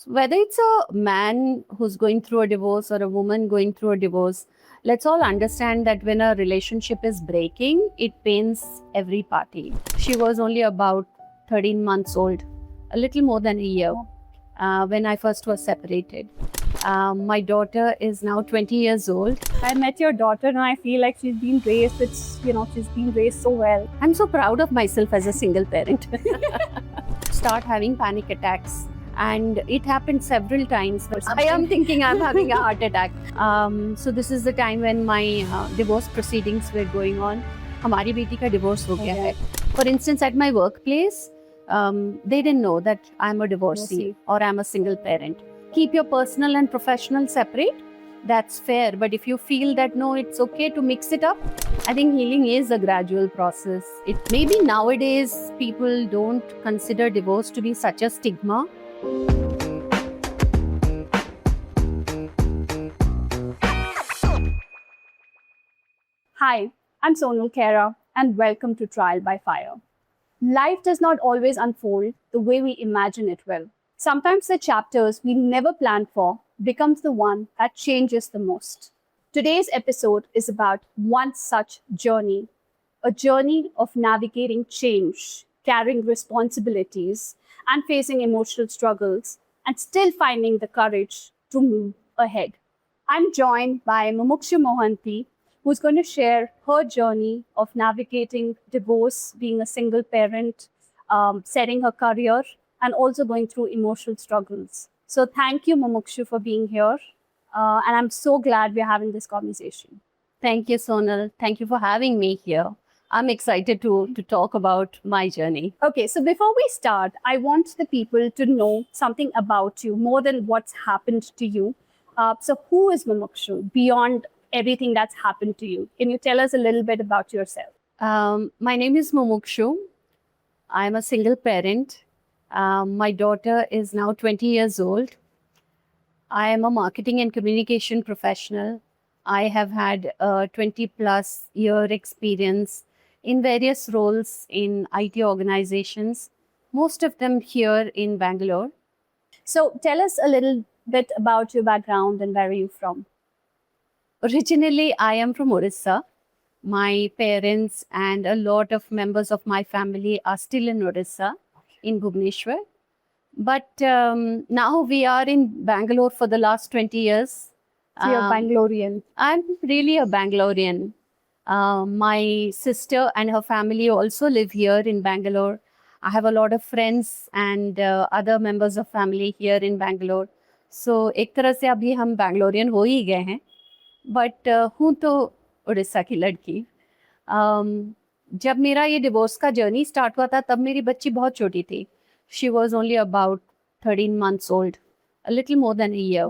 Whether it's a man who's going through a divorce or a woman going through a divorce, let's all understand that when a relationship is breaking, it pains every party. She was only about 13 months old, a little more than a year, when I first was separated. My daughter is now 20 years old. I met your daughter and I feel like she's been raised she's been raised so well. I'm so proud of myself as a single parent. Start having panic attacks. And it happened several times. I am thinking I'm having a heart attack. So this is the time when my divorce proceedings were going on. हमारी बेटी का divorce हो गया है. For instance, at my workplace, they didn't know that I'm a divorcee or I'm a single parent. Keep your personal and professional separate. That's fair. But if you feel that no, it's okay to mix it up, I think healing is a gradual process. It maybe nowadays people don't consider divorce to be such a stigma. Hi, I'm Sonal Khera and welcome to Trial by Fire. Life does not always unfold the way we imagine it will. Sometimes the chapters we never planned for becomes the one that changes the most. Today's episode is about one such journey, a journey of navigating change, carrying responsibilities, and facing emotional struggles, and still finding the courage to move ahead. I'm joined by Mumukshu Mohanty, who's going to share her journey of navigating divorce, being a single parent, setting her career, and also going through emotional struggles. So thank you, Mumukshu, for being here. And I'm so glad we're having this conversation. Thank you, Sonal. Thank you for having me here. I'm excited to talk about my journey. Okay, so before we start, I want the people to know something about you more than what's happened to you. So who is Mumukshu beyond everything that's happened to you? Can you tell us a little bit about yourself? My name is Mumukshu. I'm a single parent. My daughter is now 20 years old. I am a marketing and communication professional. I have had a 20 plus year experience in various roles in IT organizations, most of them here in Bangalore. So tell us a little bit about your background and where are you from? Originally, I am from Orissa. My parents and a lot of members of my family are still in Orissa, in Bhubaneswar. But now we are in Bangalore for the last 20 years. So you're Bangalorean. I'm really a Bangalorean. My sister and her family also live here in Bangalore. I have a lot of friends and other members of family here in Bangalore. So एक तरह से अभी हम Bangalorean हो ही गए हैं. But हूँ तो उड़ीसा की लड़की. जब मेरा ये डिवोर्स का जर्नी स्टार्ट हुआ था तब मेरी बच्ची बहुत छोटी थी. She was only about 13 months old, a little more than a year,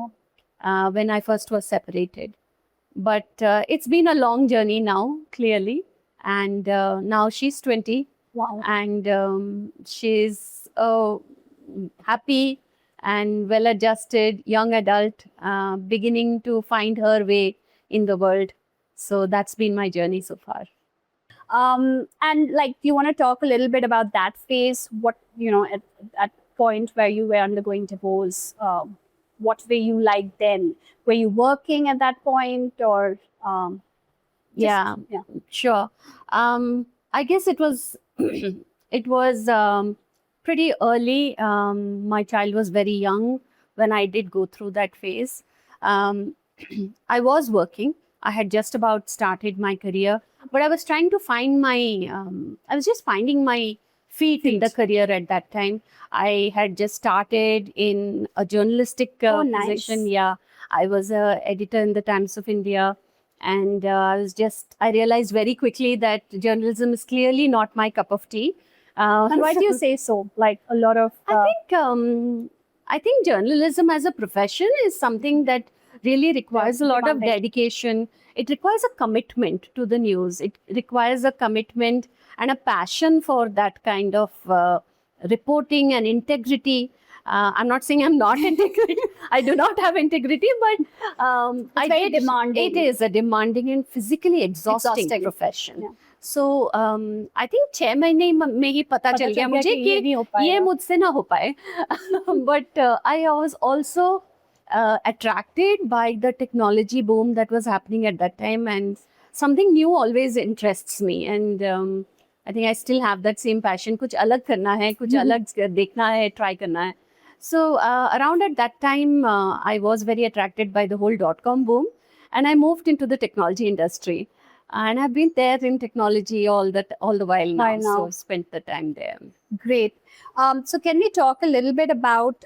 when I first was separated. But it's been a long journey now, clearly. And now she's 20. Wow. And she's a happy and well-adjusted young adult, beginning to find her way in the world. So that's been my journey so far. And like, you want to talk a little bit about that phase? What, at that point where you were undergoing divorce, what were you like then? Were you working at that point or? Yeah, sure. I guess it was, it was pretty early. My child was very young when I did go through that phase. I was working. I had just about started my career, but I was trying to find I was just finding my feet in the career at that time. I had just started in a journalistic position. Yeah, I was an editor in the Times of India. And I realized very quickly that journalism is clearly not my cup of tea. And why do you say so? Like a lot of... I think journalism as a profession is something that really requires a lot of dedication. It requires a commitment to the news. It requires a commitment and a passion for that kind of reporting and integrity. I'm not saying I'm not integrity. I do not have integrity, but it's very demanding. It is a demanding and physically exhausting profession. So I think 6 महीने में ही पता चल गया मुझे कि ये नहीं हो कि पाएगा। ये मुझसे ना हो पाए. But I was also attracted by the technology boom that was happening at that time, and something new always interests me. And I think I still have that same passion. कुछ अलग करना है, कुछ अलग देखना है, try करना है. So around at that time, I was very attracted by the whole dot-com boom, and I moved into the technology industry. And I've been there in technology all the while now. By now. So spent the time there. Great. So can we talk a little bit about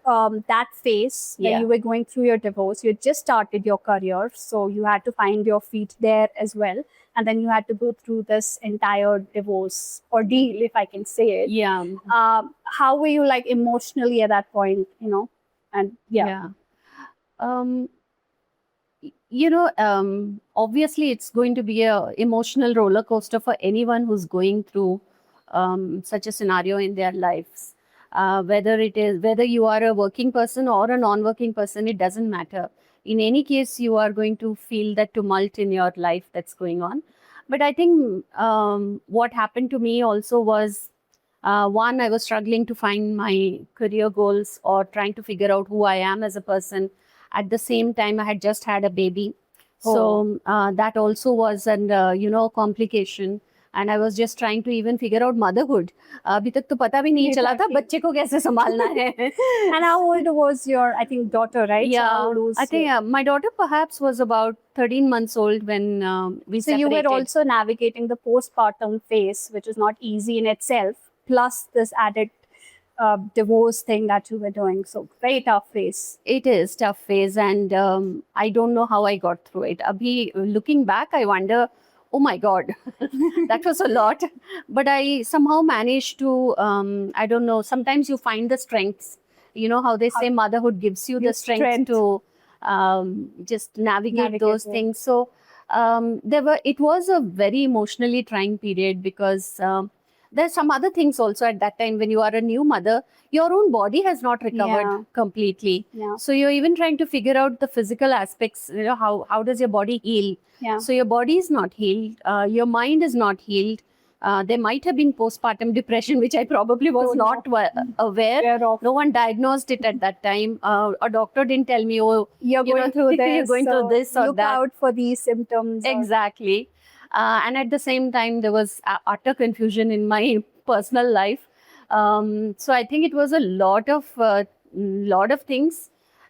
that phase when Yeah. you were going through your divorce? You had just started your career, so you had to find your feet there as well. And then you had to go through this entire divorce ordeal, if I can say it. Yeah. How were you like emotionally at that point, you know? And yeah. Um, obviously it's going to be a emotional roller coaster for anyone who's going through such a scenario in their lives. Whether you are a working person or a non-working person, it doesn't matter. In any case, you are going to feel that tumult in your life that's going on. But I think what happened to me also was, one, I was struggling to find my career goals or trying to figure out who I am as a person. At the same time, I had just had a baby. So that also was an, complication. And I was just trying to even figure out motherhood. अभी तक तो पता भी नहीं चला था बच्चे को कैसे संभालना है. And how old was your, I think, daughter, right? So how Yeah, old was I think my daughter perhaps was about 13 months old when we So you separated. were also navigating the postpartum phase, which is not easy in itself, plus this added divorce thing that you were doing. So very tough phase. It is tough phase, and I don't know how I got through it. Abhi, looking back, I wonder, oh my God, that was a lot. But I somehow managed to, I don't know, sometimes you find the strengths. You know how they say motherhood gives you the strength to just navigate those things. So it was a very emotionally trying period because there's some other things also at that time. When you are a new mother, your own body has not recovered completely. Yeah. So you're even trying to figure out the physical aspects. How does your body heal? Yeah. So your body is not healed. Your mind is not healed. There might have been postpartum depression, which I probably was not aware of. No one diagnosed it at that time. A doctor didn't tell me, oh, you're going through this. You're going through this or look that. Look out for these symptoms. Exactly. And at the same time, there was utter confusion in my personal life. So I think it was a lot of things.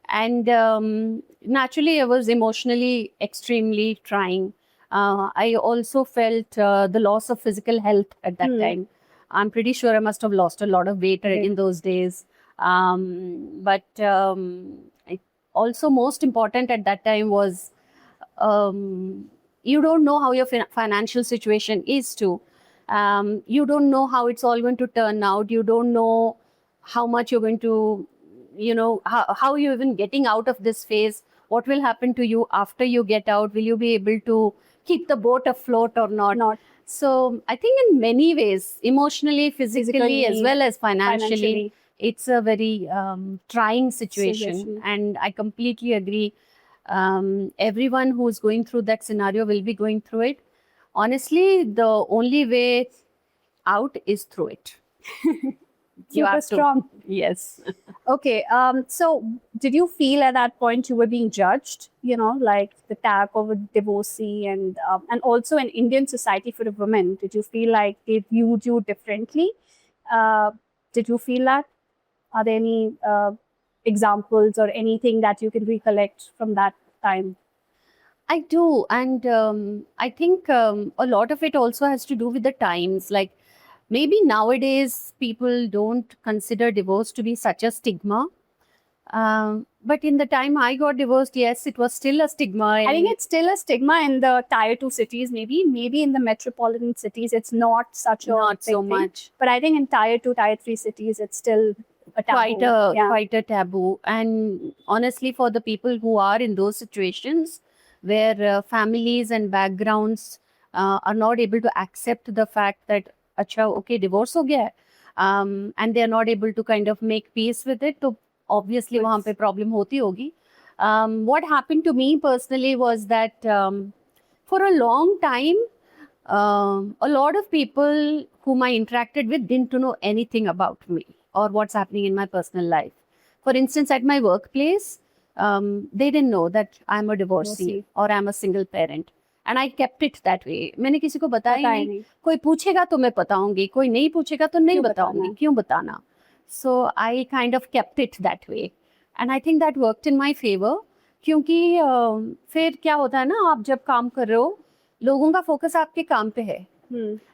And naturally, I was emotionally extremely trying. I also felt the loss of physical health at that time. I'm pretty sure I must have lost a lot of weight in those days. But also most important at that time was you don't know how your financial situation is too. You don't know how it's all going to turn out. You don't know how much you're going to, how you're even getting out of this phase. What will happen to you after you get out? Will you be able to keep the boat afloat or not? So I think in many ways, emotionally, physically, as well as financially, it's a very trying situation. And I completely agree. Everyone who's going through that scenario will be going through it. Honestly, the only way out is through it. You are strong. Yes. Okay. So did you feel at that point you were being judged, like the tag of a divorcee and also in Indian society for a woman, did you feel like they viewed you differently? Did you feel that? Are there any examples or anything that you can recollect from that time? I do. And I think a lot of it also has to do with the times. Like maybe nowadays people don't consider divorce to be such a stigma. But in the time I got divorced, yes, it was still a stigma. I think it's still a stigma in the tier 2 cities, maybe in the metropolitan cities, it's not such a not so thing. much. But I think in tier 2, tier 3 cities, it's still a taboo. Quite a taboo. And honestly, for the people who are in those situations where families and backgrounds are not able to accept the fact that, okay, divorce ho gaya hai, and they're not able to kind of make peace with it, so obviously wahan pe problem hoti hogi. What happened to me personally was that for a long time, a lot of people whom I interacted with didn't know anything about me or what's happening in my personal life. For instance, at my workplace, they didn't know that I'm a divorcee Divorcee. or I'm a single parent. And I kept it that way. मैंने किसी को बताया ही बताया नहीं. नहीं. कोई पूछेगा तो मैं बताऊंगी, कोई नहीं पूछेगा तो नहीं क्यों बताऊंगी. बताना? क्यों बताना? So I kind of kept it that way. And I think that worked in my favor. क्योंकि फिर क्या होता है ना, आप जब काम कर रहे हो, लोगों का फोकस आपके काम पे है,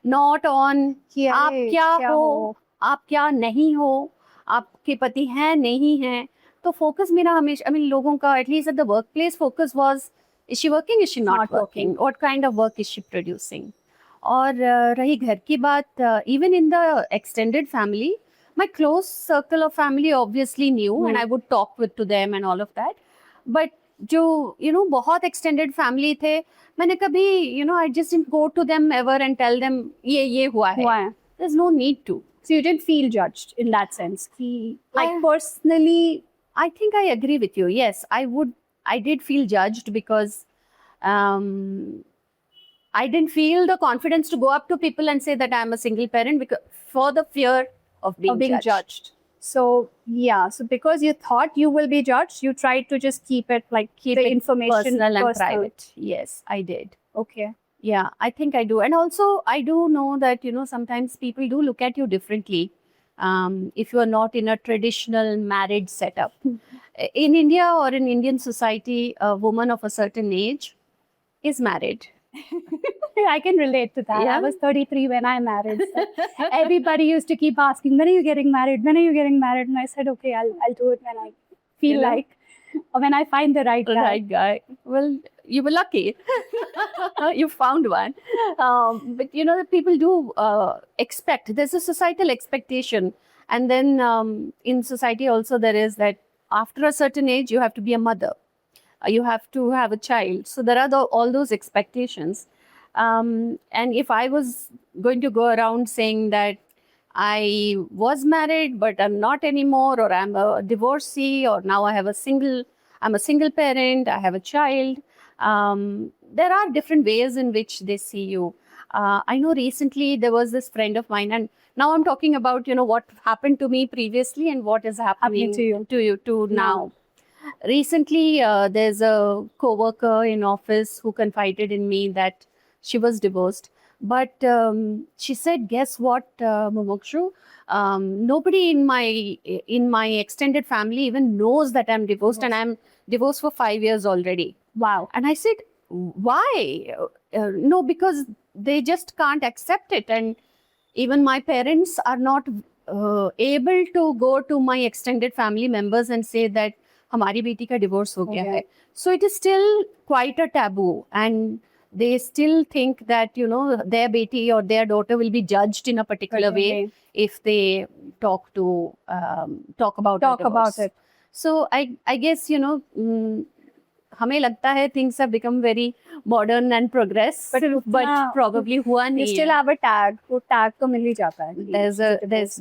नॉट ऑन कि आप अरे, क्या क्या हो, आप क्या नहीं हो, आपके पति हैं नहीं हैं. तो फोकस मेरा हमेशा, आई मीन लोगों का, at least at the work place, focus was is she working, is she not Not working. Working, what kind of work is she producing. और रही घर की बात, even in the extended family, my close circle of family obviously knew and I would talk with to them and all of that. But जो बहुत extended family थे, मैंने कभी I just didn't go to them ever and tell them ये हुआ है. Why? There's no need to. So you didn't feel judged in that sense. Like I- personally, I think I agree with you. Yes, I did feel judged because I didn't feel the confidence to go up to people and say that I'm a single parent because for the fear of being judged. So yeah, so because you thought you will be judged, you tried to just keep it like Keep the it information personal and private. Yes, I did. Okay. Yeah, I think I do. And also, I do know that, sometimes people do look at you differently if you are not in a traditional marriage setup. In India or in Indian society, a woman of a certain age is married. I can relate to that. Yeah. I was 33 when I married. So everybody used to keep asking, when are you getting married? When are you getting married? And I said, okay, I'll do it when I feel like, or when I find the right The guy. right guy. Well, you were lucky. You found one. But the people do expect, there's a societal expectation. And then in society also there is that after a certain age, you have to be a mother. You have to have a child. So there are all those expectations. And if I was going to go around saying that I was married, but I'm not anymore, or I'm a divorcee, or now I'm a single parent, I have a child. There are different ways in which they see you. I know recently there was this friend of mine, and now I'm talking about, what happened to me previously and what is happening to you. now. Recently, there's a co-worker in office who confided in me that she was divorced. But she said, guess what, Mumukshu? Nobody in my extended family even knows that I'm divorced, and I'm divorced for 5 years already. Wow. And I said, why? No, because they just can't accept it. And even my parents are not able to go to my extended family members and say that हमारी बेटी का divorce हो गया है. So it is still quite a taboo, and they still think that their baby or their daughter will be judged in a particular way if they talk about it. So I guess हमें लगता है things have become very modern and progress, but probably हुआ नहीं. You still have a tag. वो tag तो मिल ही जाता है.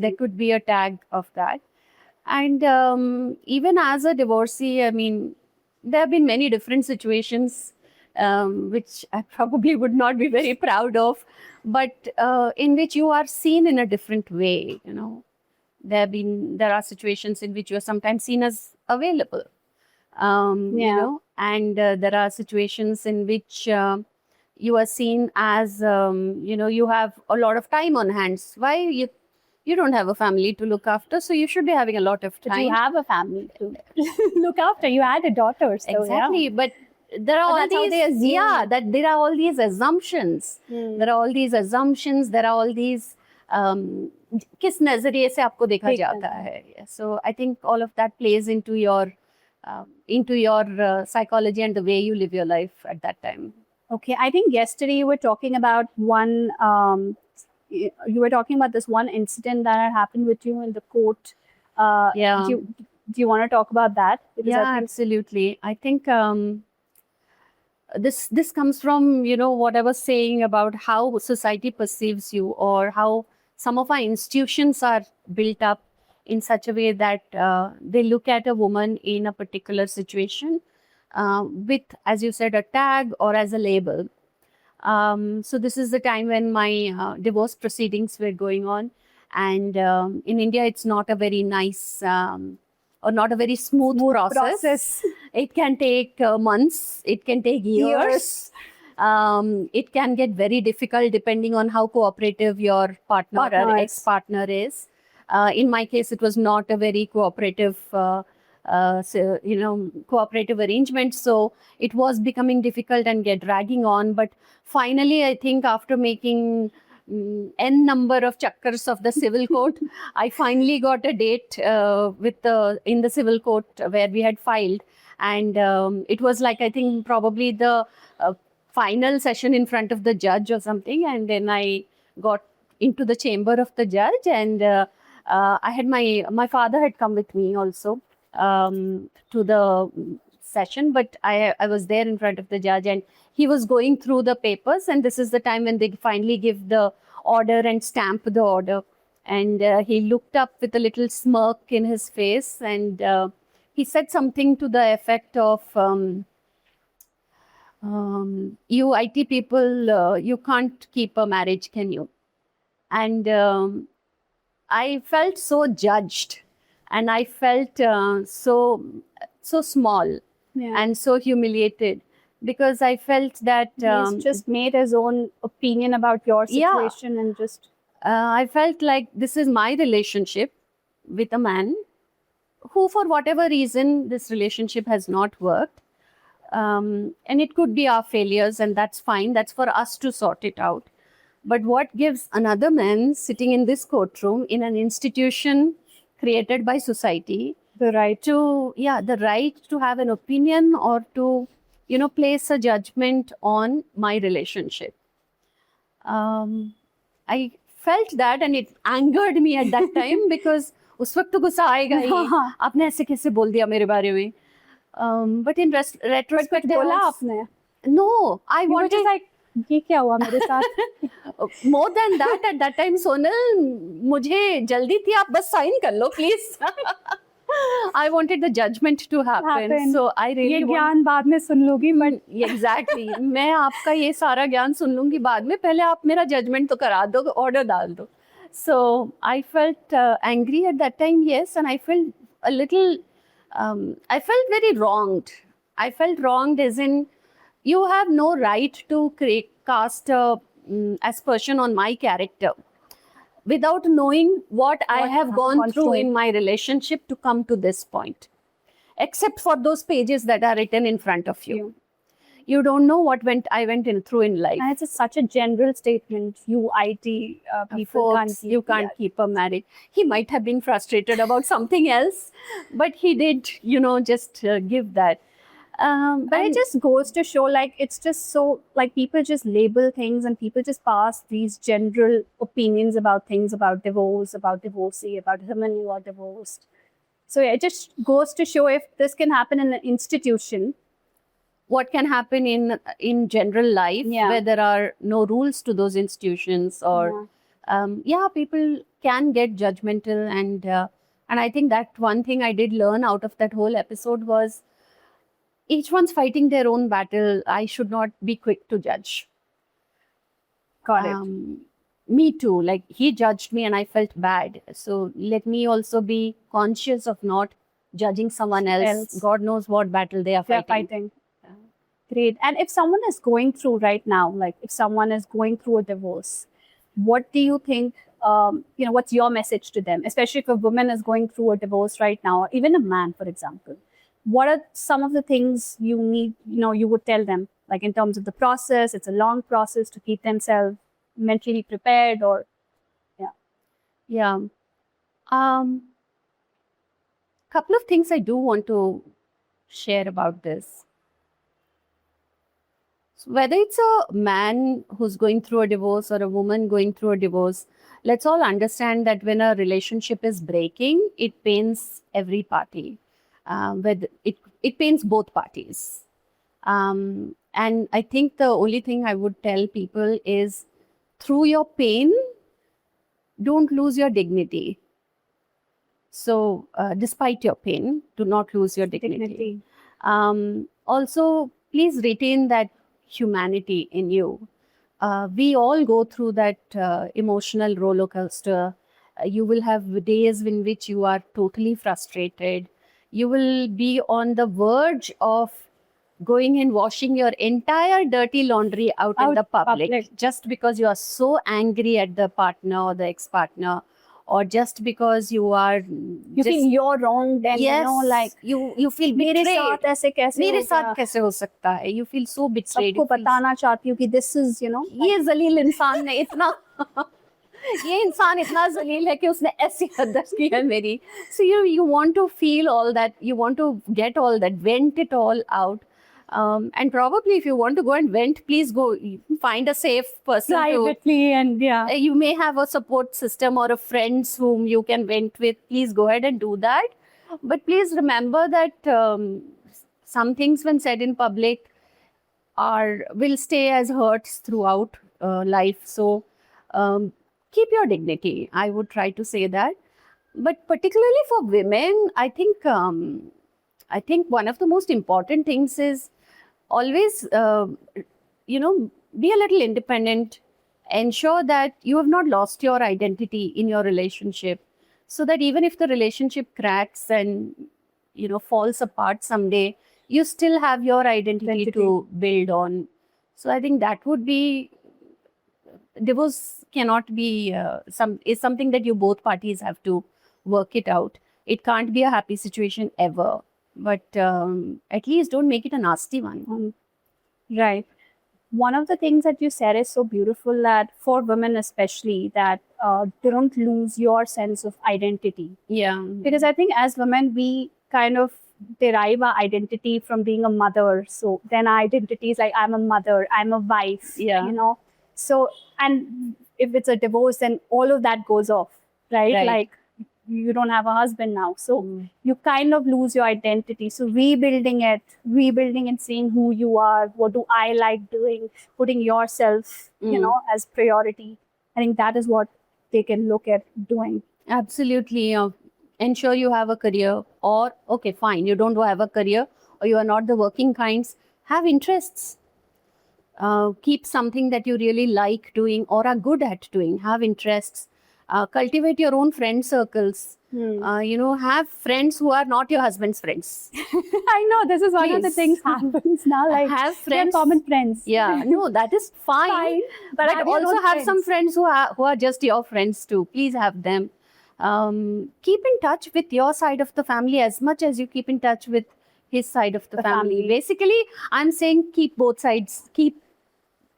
There could be a tag of that. And even as a divorcee, I mean, there have been many different situations which I probably would not be very proud of, but in which you are seen in a different way. There are situations in which you are sometimes seen as available. And there are situations in which you are seen as you have a lot of time on hands. Why you don't have a family to look after, so you should be having a lot of time. But you have a family to look after. You had a daughter. So exactly, yeah. but there are all these there are all these assumptions. There are all these assumptions. There are all these किस नजरिए से आपको देखा जाता है. So I think all of that plays into your psychology and the way you live your life at that time. Okay, I think yesterday you were talking about you were talking about this one incident that had happened with you in the court. Do you want to talk about that? Because absolutely. I think this comes from what I was saying about how society perceives you, or how some of our institutions are built up in such a way that they look at a woman in a particular situation with, as you said, a tag or as a label. So this is the time when my divorce proceedings were going on, and in India, it's not a very nice or not a very smooth process. It can take months. It can take years. It can get very difficult depending on how cooperative your partner or ex-partner is. In my case, it was not a very cooperative, cooperative arrangement. So it was becoming difficult and get dragging on. But finally, I think after making n number of chakkars of the civil court, I finally got a date in the civil court where we had filed, and it was like, I think probably the final session in front of the judge or something, and then I got into the chamber of the judge, and I had my father had come with me also to the session, but I was there in front of the judge, and he was going through the papers, and this is the time when they finally give the order and stamp the order, and he looked up with a little smirk in his face, and he said something to the effect of, you IT people, you can't keep a marriage, can you? And I felt so judged, and I felt so small and so humiliated, because I felt that he's just made his own opinion about your situation, and just I felt like this is my relationship with a man who, for whatever reason, this relationship has not worked. And it could be our failures, and that's fine. That's for us to sort it out. But what gives another man sitting in this courtroom in an institution created by society the right to have an opinion, or to place a judgment on my relationship? I felt that, and it angered me at that time, because उस वक्त तो गुस्सा आएगा ही, आपने ऐसे कैसे बोल दिया मेरे बारे में? But in retrospect, बोला आपने? No, I wanted like, ये क्या हुआ मेरे साथ? More than that, at that time, Sonal, मुझे जल्दी थी, आप बस साइन कर लो, please. I wanted the judgment to happen. So I really ये ज्ञान बाद में सुन लूंगी, but exactly, मैं आपका ये सारा ज्ञान सुन लूंगी बाद में, पहले आप मेरा judgment तो करा दो, order डाल दो. So I felt angry at that time, yes, and I felt a little, I felt very wronged. I felt wronged as in, you have no right to cast aspersion on my character without knowing what I have gone through in my relationship to come to this point. Except for those pages that are written in front of you. You don't know what I went through in life. And it's such a general statement. You IT people can't keep a marriage. He might have been frustrated about something else, but he did, just give that. But it just goes to show, like, it's just so, like, people just label things, and people just pass these general opinions about things, about divorce, about divorcee, about women who are divorced. So yeah, it just goes to show, if this can happen in an institution, what can happen in general life, where there are no rules to those institutions, or people can get judgmental, and I think that one thing I did learn out of that whole episode was, each one's fighting their own battle. I should not be quick to judge. Got it. Me too. Like, he judged me and I felt bad. So let me also be conscious of not judging someone else. God knows what battle they are fighting. Great. And if someone is going through right now, like if someone is going through a divorce, what do you think, what's your message to them? Especially if a woman is going through a divorce right now, or even a man, for example. What are some of the things you need, you would tell them, like in terms of the process? It's a long process to keep themselves mentally prepared, or couple of things I do want to share about this. So whether it's a man who's going through a divorce or a woman going through a divorce, let's all understand that when a relationship is breaking, it pains every party. It pains both parties. And I think the only thing I would tell people is, through your pain, don't lose your dignity. So despite your pain, do not lose your dignity. Also, please retain that humanity in you. we all go through that emotional roller coaster. You will have days in which you are totally frustrated. You will be on the verge of going and washing your entire dirty laundry out in Out the public, public. just because you are so angry at the partner or the ex-partner, or just because you are You just, feel you're wrong, then yes, you know, like you feel मेरे betrayed. साथ ऐसे कैसे मेरे हो साथ गया? कैसे हो सकता है? You feel so betrayed. सबको You feel बताना चाहती हूँ कि this is, you know, ये जलील इंसान ने इतना ये इंसान इतना जलील है कि उसने ऐसी हरकत की है मेरी. So you want to feel all that, you want to get all that, vent it all out. And probably if you want to go and vent, please go find a safe person to, privately, and yeah. you may have a support system or a friends whom you can vent with. Please go ahead and do that. But please remember that some things when said in public will stay as hurts throughout life. So keep your dignity. I would try to say that. But particularly for women, I think one of the most important things is always be a little independent. Ensure that you have not lost your identity in your relationship, so that even if the relationship cracks and falls apart someday, you still have your identity to build on. So I think that would be, divorce cannot be something that you both parties have to work it out. It can't be a happy situation ever, but at least don't make it a nasty one. Right. One of the things that you said is so beautiful, that for women especially, that they don't lose your sense of identity. Yeah. Because I think as women, we kind of derive our identity from being a mother. So then our identity is like, I'm a mother, I'm a wife, Yeah. you know. So, and if it's a divorce, then all of that goes off, right? Right. Like, you don't have a husband now. So Mm. you kind of lose your identity. So rebuilding and seeing who you are, what do I like doing, putting yourself, you Mm. know, as priority. I think that is what they can look at doing. Absolutely. Ensure you have a career, or okay, fine, you don't have a career, or you are not the working kinds. Have interests. Keep something that you really like doing or are good at doing. Have interests. Cultivate your own friend circles. Have friends who are not your husband's friends. I know this is one of the Please. things happens now. Like, Have we are friends. common friends. Yeah, no, that is fine. Fine, But have your also own have some friends who are just your friends too. Please have them. Keep in touch with your side of the family as much as you keep in touch with his side of the family. Basically, I'm saying keep both sides, keep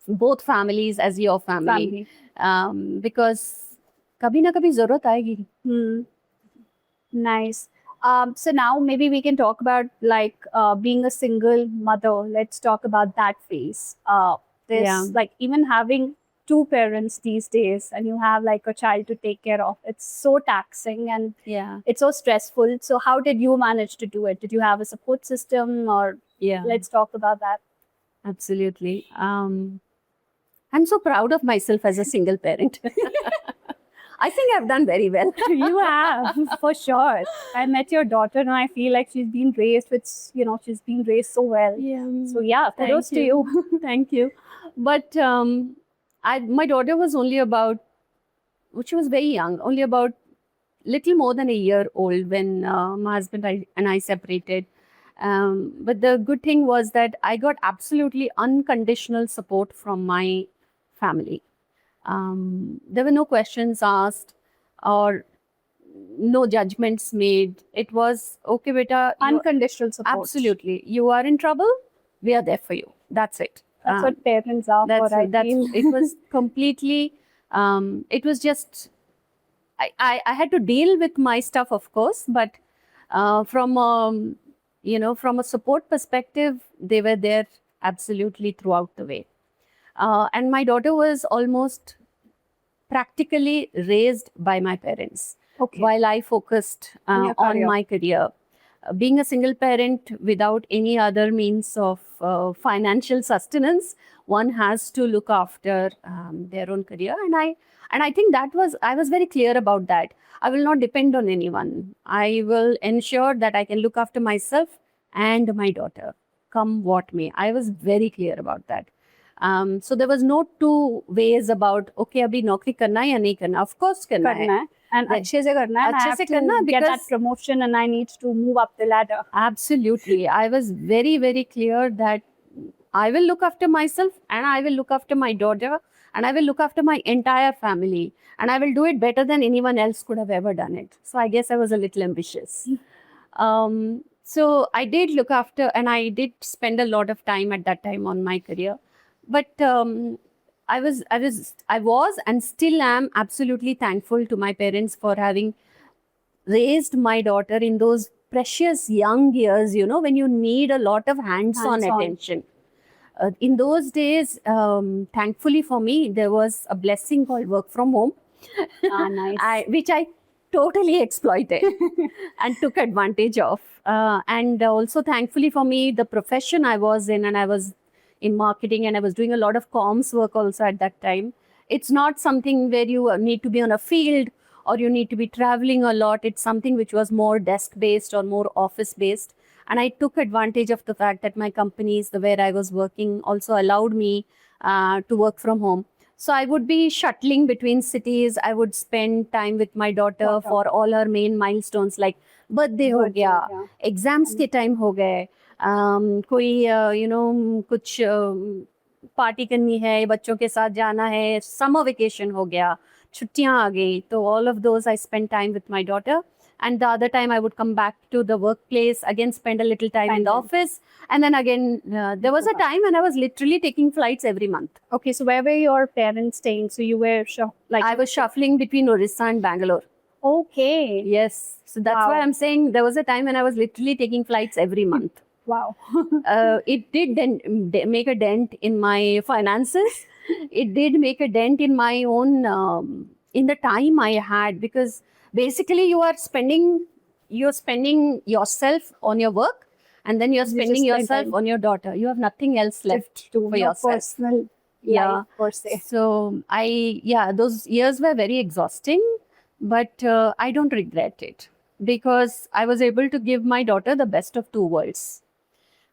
both families as your family. Because kabhi na kabhi zarurat aayegi. Nice. So now maybe we can talk about like being a single mother. Let's talk about that phase. Yeah. Like even having two parents these days, and you have like a child to take care of. It's so taxing and Yeah. it's so stressful. So how did you manage to do it? Did you have a support system, or Yeah. let's talk about that? Absolutely. I'm so proud of myself as a single parent. I think I've done very well. You have, for sure. I met your daughter and I feel like she's been raised with, she's been raised so well. Yeah. So yeah, kudos to you. Thank you. But my daughter was she was very young, only about little more than a year old when my husband and I separated. But the good thing was that I got absolutely unconditional support from my family. There were no questions asked or no judgments made. It was, okay, beta. Unconditional support. Absolutely. You are in trouble, we are there for you. That's it. That's what parents are for, I feel. It was completely, it was just, I had to deal with my stuff, of course, but from a support perspective, they were there absolutely throughout the way. And my daughter was almost practically raised by my parents. Okay. While I focused your on career. my career. Being a single parent without any other means of financial sustenance, one has to look after their own career. And I think I was very clear about that. I will not depend on anyone. I will ensure that I can look after myself and my daughter, come what may. I was very clear about that. So there was no two ways about okay अभी नौकरी करना है या नहीं करना. Of course करना है. and Right. अच्छे से करना है, अच्छे से करना है get that because- promotion and I need to move up the ladder. Absolutely. I was very, very clear that I will look after myself and I will look after my daughter and I will look after my entire family and I will do it better than anyone else could have ever done it. So I guess I was a little ambitious. So I did look after and I did spend a lot of time at that time on my career. But I was and still am absolutely thankful to my parents for having raised my daughter in those precious young years, you know, when you need a lot of hands-on Hands-on. attention. In those days, thankfully for me, there was a blessing called work from home, Nice. which I totally exploited and took advantage of. And also, thankfully for me, the profession I was in, and I was in marketing and I was doing a lot of comms work also at that time. It's not something where you need to be on a field or you need to be traveling a lot. It's something which was more desk-based or more office-based. And I took advantage of the fact that my companies, where I was working, also allowed me to work from home. So I would be shuttling between cities. I would spend time with my daughter for all her main milestones like birthday हो गया, exams के time हो गए, कोई you know कुछ party करनी है, बच्चों के साथ जाना है, summer vacation हो गया, छुट्टियां आ गई. तो all of those I spent time with my daughter. And the other time I would come back to the workplace, again spend a little time in the office. And then again, there was a time when I was literally taking flights every month. Okay, so where were your parents staying? So you were I was shuffling between Orissa and Bangalore. Okay. Yes. So that's why I'm saying there was a time when I was literally taking flights every month. Wow. It did then make a dent in my finances. It did make a dent in my own, in the time I had, because basically you're spending yourself on your work and then you're spending yourself on your daughter. You have nothing else left for yourself. Personal life per se. So those years were very exhausting, but I don't regret it because I was able to give my daughter the best of two worlds.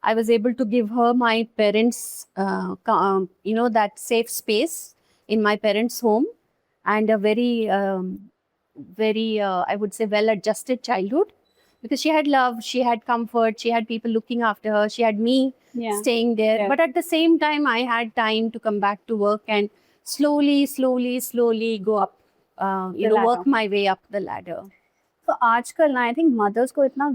I was able to give her my parents, that safe space in my parents' home and a very, I would say, well-adjusted childhood because she had love, she had comfort, she had people looking after her, she had me staying there. Yeah. But at the same time, I had time to come back to work and slowly go up, work my way up the ladder. तो आजकल ना I think mother's को इतना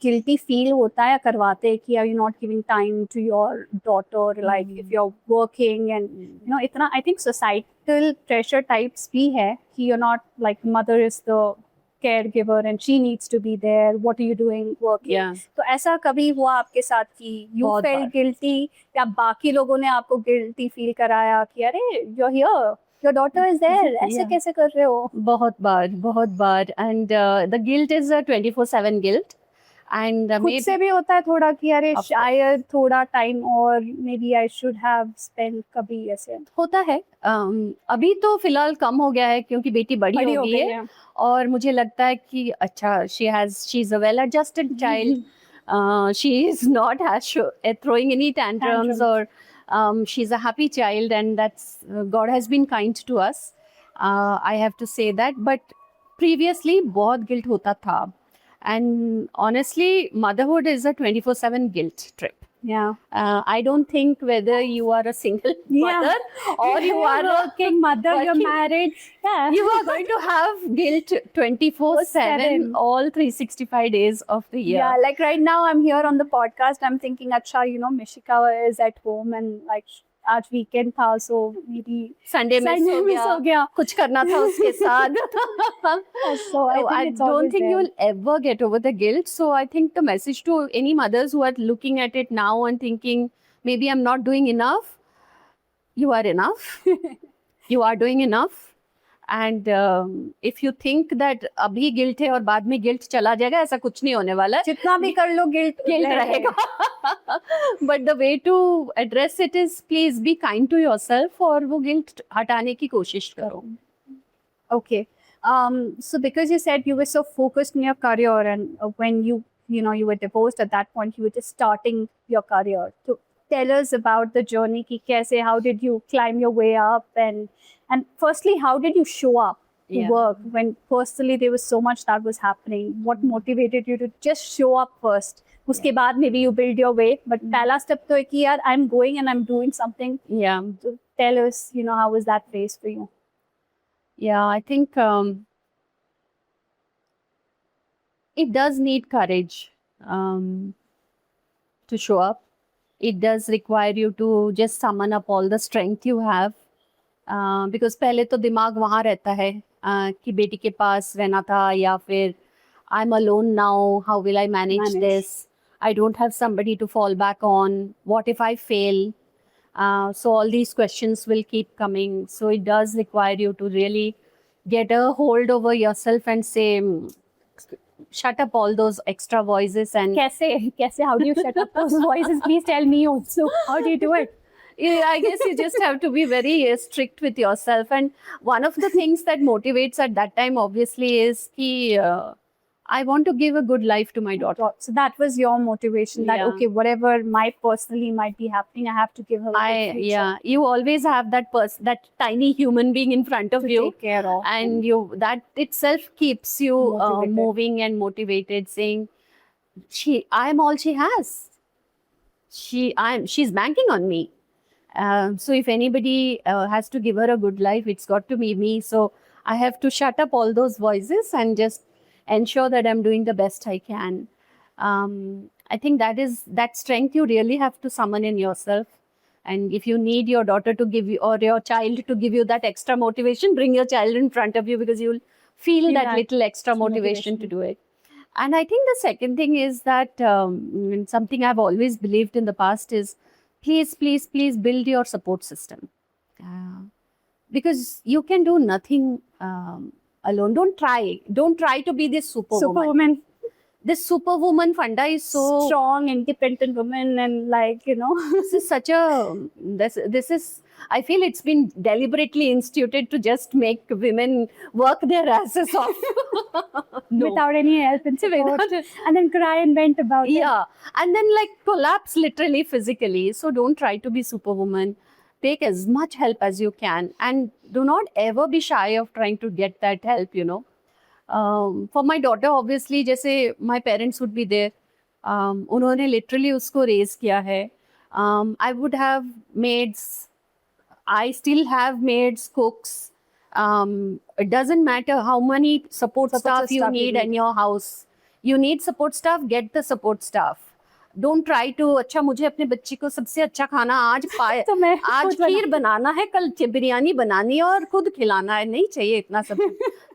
guilty feel होता है या करवाते हैं कि are you not giving time to your daughter like if you are working and you know इतना I think societal pressure types भी है कि you are not like mother is the caregiver and she needs to be there what are you doing working. तो ऐसा कभी हुआ आपके साथ कि यू फेल्ट गिल्टी या बाकी लोगों ने आपको गिल्टी फील कराया कि अरे you are here, your daughter is there, ऐसे कैसे कर रहे हो? बहुत बार and the guilt is a 24/7 guilt and खुद से भी होता है थोड़ा कि अरे शायद थोड़ा टाइम और maybe I should have spent कभी ऐसे होता है. अभी तो फिलहाल कम हो गया है क्योंकि बेटी बड़ी हो गई है और मुझे लगता है कि अच्छा she is a well adjusted child. She is not throwing any tantrums or she's a happy child and that's God has been kind to us. I have to say that. But previously, बहुत guilt होता था. And honestly, motherhood is a 24/7 guilt trip. Yeah. I don't think whether you are a single mother or you are a working mother, you're married. Yeah. You are going to have guilt 24/7, all 365 days of the year. Yeah, like right now I'm here on the podcast. I'm thinking, acha, you know, Mishika is at home and like आज weekend था, so maybe Sunday miss हो गया, कुछ करना था उसके साथ. So I don't think you'll ever get over the guilt. So I think the message to any mothers who are looking at it now and thinking, maybe I'm not doing enough, you are enough. You are doing enough. And if you think that अभी guilt है और बाद में guilt चला जाएगा, ऐसा कुछ नहीं होने वाला है. जितना भी कर लो guilt रहेगा. But the way to address it is please be kind to yourself और वो guilt हटाने की कोशिश करो. Okay. So because you said you were so focused in your career and when you were divorced at that point, you were just starting your career. So tell us about the journey ki kaise, how did you climb your way up, and firstly, how did you show up to Yeah. work when personally there was so much that was happening? What motivated you to just show up first? Uske baad maybe you build your way, but pehla step to hai ki yaar I'm going and I'm doing something. Yeah. So tell us, how was that phase for you? Yeah, I think it does need courage to show up. It does require you to just summon up all the strength you have. Because पहले तो दिमाग वहाँ रहता है कि बेटी के पास रहना था, या फिर I'm alone now, how will I manage this? I don't have somebody to fall back on. What if I fail? So all these questions will keep coming. So it does require you to really get a hold over yourself and say, shut up all those extra voices and Kaise, how do you shut up those voices? Please tell me also. How do you do it? yeah, I guess you just have to be very strict with yourself. And one of the things that motivates at that time, obviously, is ki, I want to give a good life to my daughter. So that was your motivation that, Yeah. okay, whatever personally might be happening, I have to give her a good future Yeah, you always have that that tiny human being in front of to you. take care of. And that itself keeps you Motivated. moving and motivated, saying, I'm all she has. She's banking on me. So if anybody has to give her a good life, it's got to be me. So I have to shut up all those voices and just ensure that I'm doing the best I can. I think that strength you really have to summon in yourself. And if you need your daughter to give you, or your child to give you that extra motivation, bring your child in front of you, because you'll feel that little extra motivation to do it. And I think the second thing is that something I've always believed in the past is, please, please, please build your support system. Because you can do nothing alone. Don't try to be this superwoman. This superwoman funda is so strong, independent woman, and this is such a this is, I feel it's been deliberately instituted to just make women work their asses off without any help and support, and then cry and vent about it. Yeah, and then collapse literally physically. So don't try to be superwoman. Take as much help as you can, and do not ever be shy of trying to get that help, For my daughter, obviously, जैसे my parents would be there. उन्होंने literally उसको raise किया है. I would have maids. I still have maids, cooks. It doesn't matter how many support staff you need in your house. You need support staff, get the support staff. Don't try to, अच्छा मुझे अपने बच्ची को सबसे अच्छा खाना आज पाए, आज खीर बनाना है, कल बिरयानी बनानी है और खुद खिलाना है, नहीं चाहिए इतना सब.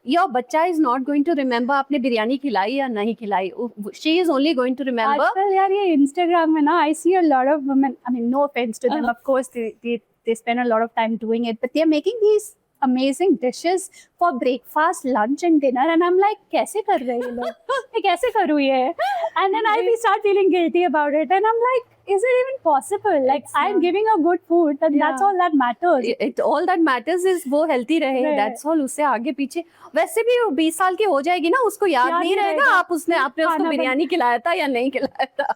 Your बच्चा is not going to remember आपने बिरयानी खिलाई या नहीं खिलाई. She is only going to remember. आजकल यार ये Instagram में ना, I see a lot of women. I mean, no offense to them, of course they spend a lot of time doing it, but they are making these amazing dishes for breakfast, lunch, and dinner, and I'm like, कैसे कर रहे हैं लोग? मैं कैसे करूँ ये? And then I start feeling guilty about it, and I'm like, is it even possible? Like, I'm giving her good food, and that's all that matters. All that matters is वो healthy रहे. That's all. उससे आगे पीछे वैसे भी 20 साल की हो जाएगी ना, उसको याद नहीं रहेगा आपने उसको बिरयानी खिलाया था या नहीं खिलाया था.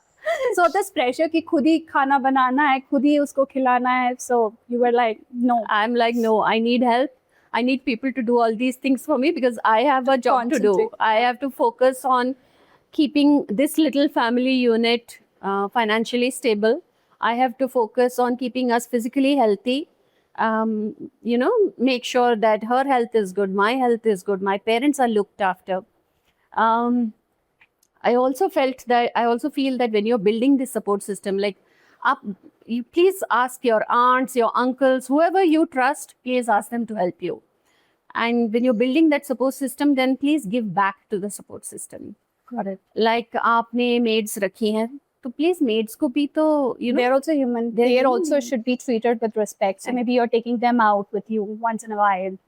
So this pressure कि खुद ही खाना बनाना है, खुद ही उसको खिलाना है. So you were like, no. I'm like, no, I need help. I need people to do all these things for me, because I have a job to do. I have to focus on keeping this little family unit financially stable. I have to focus on keeping us physically healthy. Make sure that her health is good, my health is good, my parents are looked after. I also feel that when you're building this support system, you please ask your aunts, your uncles, whoever you trust, please ask them to help you. And when you're building that support system, then please give back to the support system. Got it. Like आपने maids रखी हैं, तो please maids को भी तो, they're also human. They also should be treated with respect. So maybe you're taking them out with you once in a while.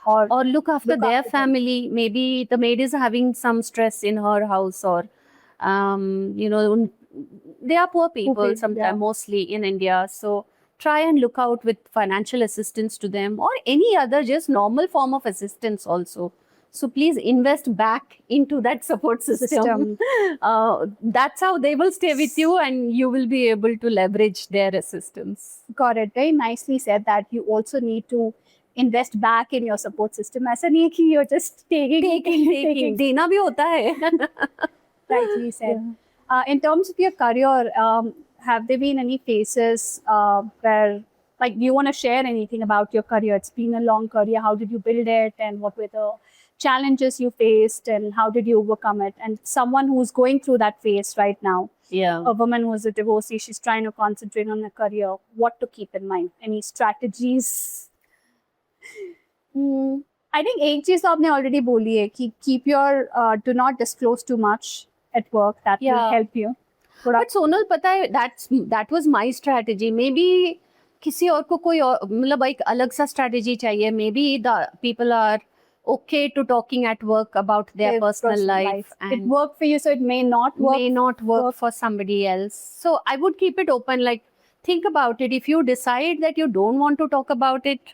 Or look after their family. Maybe the maid is having some stress in her house, or they are poor people sometimes, mostly in India. So try and look out with financial assistance to them, or any other just normal form of assistance also. So please invest back into that support system. That's how they will stay with you, and you will be able to leverage their assistance. Got it. Very nicely said that you also need to invest back in your support system. ऐसा नहीं है कि you're just taking. देना भी होता है. Rightly said. In terms of your career, have there been any phases where, like, do you want to share anything about your career? It's been a long career. How did you build it, and what were the challenges you faced, and how did you overcome it? And someone who's going through that phase right now, Yeah. a woman who is a divorcee, she's trying to concentrate on her career. What to keep in mind? Any strategies? I think एक चीज आपने already बोली है कि keep your do not disclose too much at work. That will Yeah. help you. But Sonal, पता है that was my strategy. Maybe किसी और को कोई और मतलब एक अलग सा strategy चाहिए. Maybe the people are okay to talking at work about their personal life. It And worked for you, so it may not work. may not work for somebody else. So I would keep it open. Like, think about it. If you decide that you don't want to talk about it,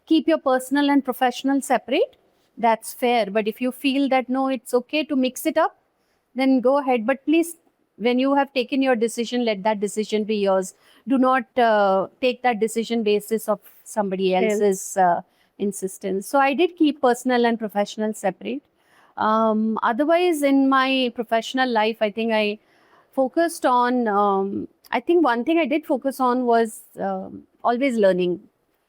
keep your personal and professional separate. That's fair. But if you feel that no, it's okay to mix it up, then go ahead. But please, when you have taken your decision, let that decision be yours. Do not take that decision basis of somebody else's insistence. So I did keep personal and professional separate. Otherwise, in my professional life, I think I focused on, I think one thing I did focus on was always learning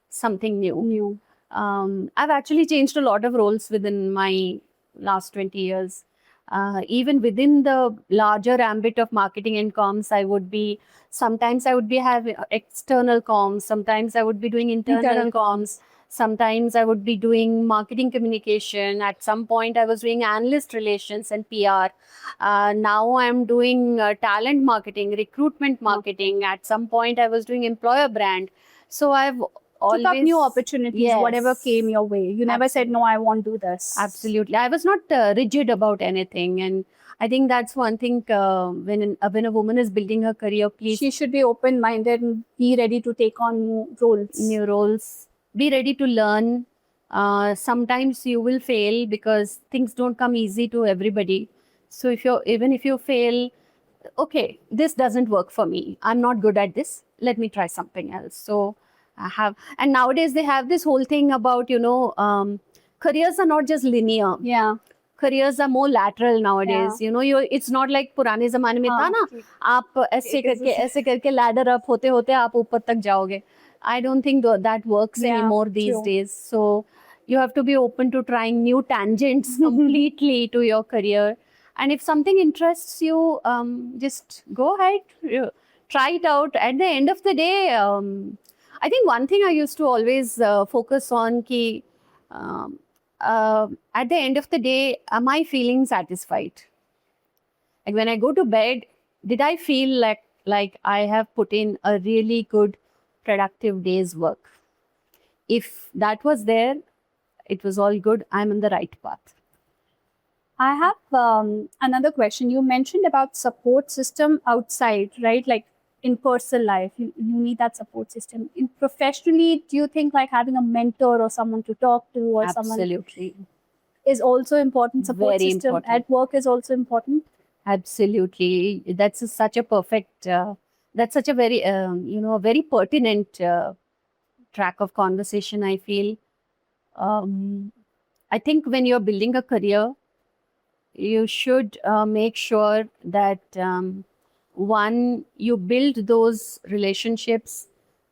something new. I've actually changed a lot of roles within my last 20 years. Even within the larger ambit of marketing and comms, sometimes I would be having external comms, sometimes I would be doing internal comms. Sometimes I would be doing marketing communication. At some point, I was doing analyst relations and PR. Now I'm doing talent marketing, recruitment marketing. At some point, I was doing employer brand. So I've always took up new opportunities, whatever came your way. You never said, no, I won't do this. Absolutely. I was not rigid about anything. And I think that's one thing when a woman is building her career, please. She should be open-minded and be ready to take on new roles. Be ready to learn. Sometimes you will fail because things don't come easy to everybody. So even if you fail, okay, this doesn't work for me. I'm not good at this. Let me try something else. So and nowadays they have this whole thing about, careers are not just linear. Yeah. Careers are more lateral nowadays. It's not like पुराने ज़माने में था ना, आप ऐसे करके ladder up होते आप ऊपर तक जाओगे. I don't think that works anymore these days. So you have to be open to trying new tangents completely to your career. And if something interests you, just go ahead, try it out. At the end of the day, I think one thing I used to always focus on ki, at the end of the day, am I feeling satisfied? Like when I go to bed, did I feel like I have put in a really good productive day's work? If that was there, it was all good. I'm on the right path. I have another question. You mentioned about support system outside, right? Like in personal life, you need that support system. In professionally, do you think like having a mentor or someone to talk to or Absolutely. someone is also important? Support Very system important. at work is also important. Absolutely. That's such a perfect, that's such a very, a very pertinent track of conversation, I feel. I think when you're building a career, you should make sure that, one, you build those relationships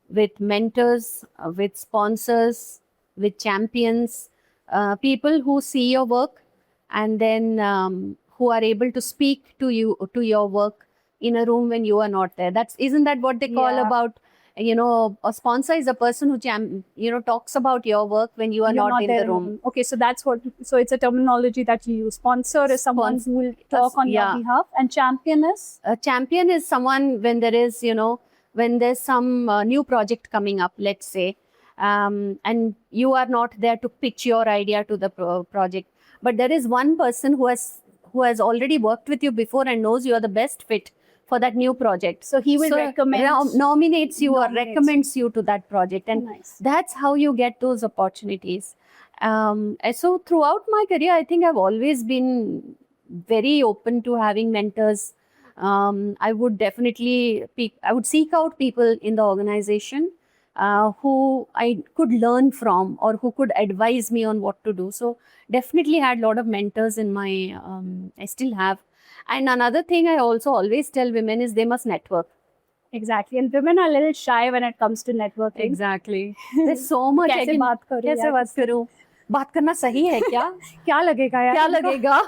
with mentors, with sponsors, with champions, people who see your work and then who are able to speak to you, to your work in a room when you are not there. Isn't that what they call about, a sponsor is a person who talks about your work when you are not in the room. Okay, so so it's a terminology that you use. Sponsor is someone who will talk on your behalf, and champion is? A champion is someone when there is, when there's some new project coming up, let's say, and you are not there to pitch your idea to the project, but there is one person who has already worked with you before and knows you are the best fit for that new project. So he will recommend, nominates you or recommends you to that project, and that's how you get those opportunities. And so throughout my career, I think I've always been very open to having mentors. I would definitely I would seek out people in the organization who I could learn from or who could advise me on what to do. So definitely had a lot of mentors in my. I still have. And another thing I also always tell women is they must network. Exactly. And women are a little shy when it comes to networking. Exactly. There's so much. कैसे बात करूं कैसे यार? बात करूं? बात करना सही है क्या? क्या लगेगा यार? क्या लगेगा?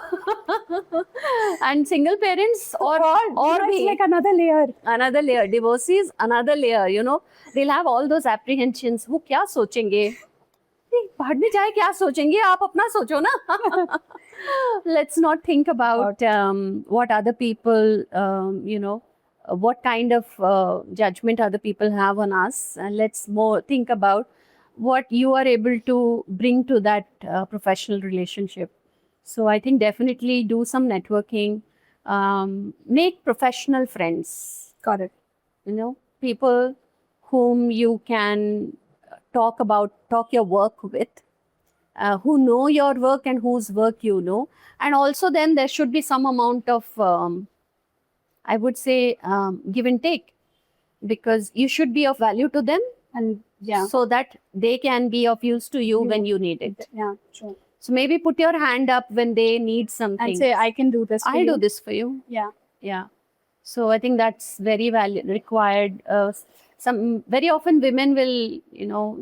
And single parents or it's भी like another layer. Divorcees, another layer. You know, they'll have all those apprehensions. वो क्या सोचेंगे? बाहर में जाए क्या सोचेंगे? आप अपना सोचो ना. Let's not think about what other people, what kind of judgment other people have on us. And let's more think about what you are able to bring to that professional relationship. So I think definitely do some networking, make professional friends. Got it. People whom you can talk your work with, who know your work and whose work you know. And also then there should be some amount of, I would say, give and take, because you should be of value to them, and so that they can be of use to you when you need it. Yeah, true. So maybe put your hand up when they need something. And say, I can do this for you. I'll do this for you. Yeah. So I think that's very required. Very often women will,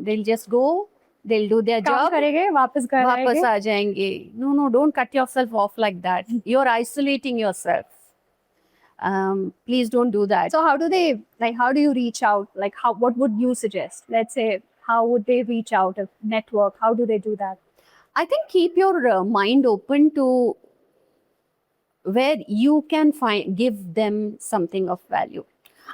they'll just go, they'll do their काम job, करेंगे, वापस घर वापस आएंगे. आ जाएंगे. No, don't cut yourself off like that. You're isolating yourself. Please don't do that. So how do you reach out? Like, what would you suggest? Let's say, how would they reach out? A network, how do they do that? I think keep your mind open to where you can give them something of value.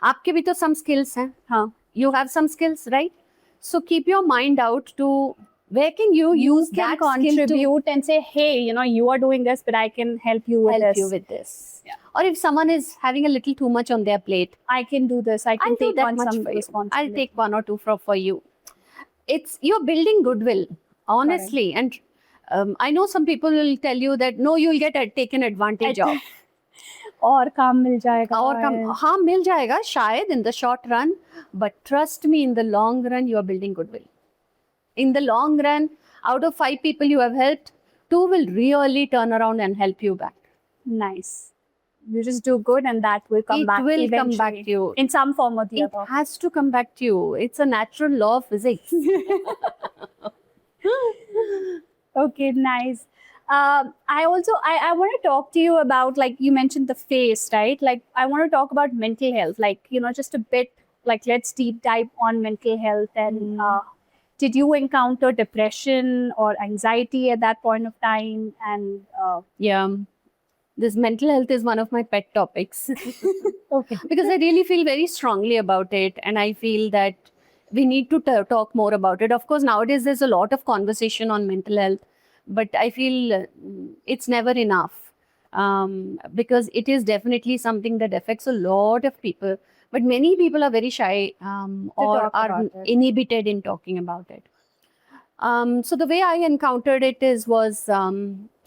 आपके भी तो some skills हैं. हाँ. You have some skills, right? So keep your mind out to where can you use that contribute skill to and say, hey, you are doing this, but I can help you with this. Yeah. Or if someone is having a little too much on their plate, I can do this. I can I'll take do that on much some for you. responsibility. I'll take one or two for you. You're building goodwill, honestly. And I know some people will tell you that no, you'll get taken advantage of. और काम मिल जाएगा. हाँ मिल जाएगा शायद in the short run, but trust me, in the long run you are building goodwill. In the long run, out of 5 people you have helped, 2 will really turn around and help you back. Nice. You just do good and that will come back. It will eventually, come back to you. In some form or the other. It has to come back to you. It's a natural law of physics. Okay, nice. I want to talk to you about, like you mentioned the face, right? Like I want to talk about mental health, like, just a bit, like let's deep dive on mental health. And did you encounter depression or anxiety at that point of time? And yeah, this mental health is one of my pet topics. Okay. Because I really feel very strongly about it. And I feel that we need to talk more about it. Of course, nowadays there's a lot of conversation on mental health. But I feel it's never enough, because it is definitely something that affects a lot of people. But many people are very shy or are inhibited in talking about it. So the way I encountered it was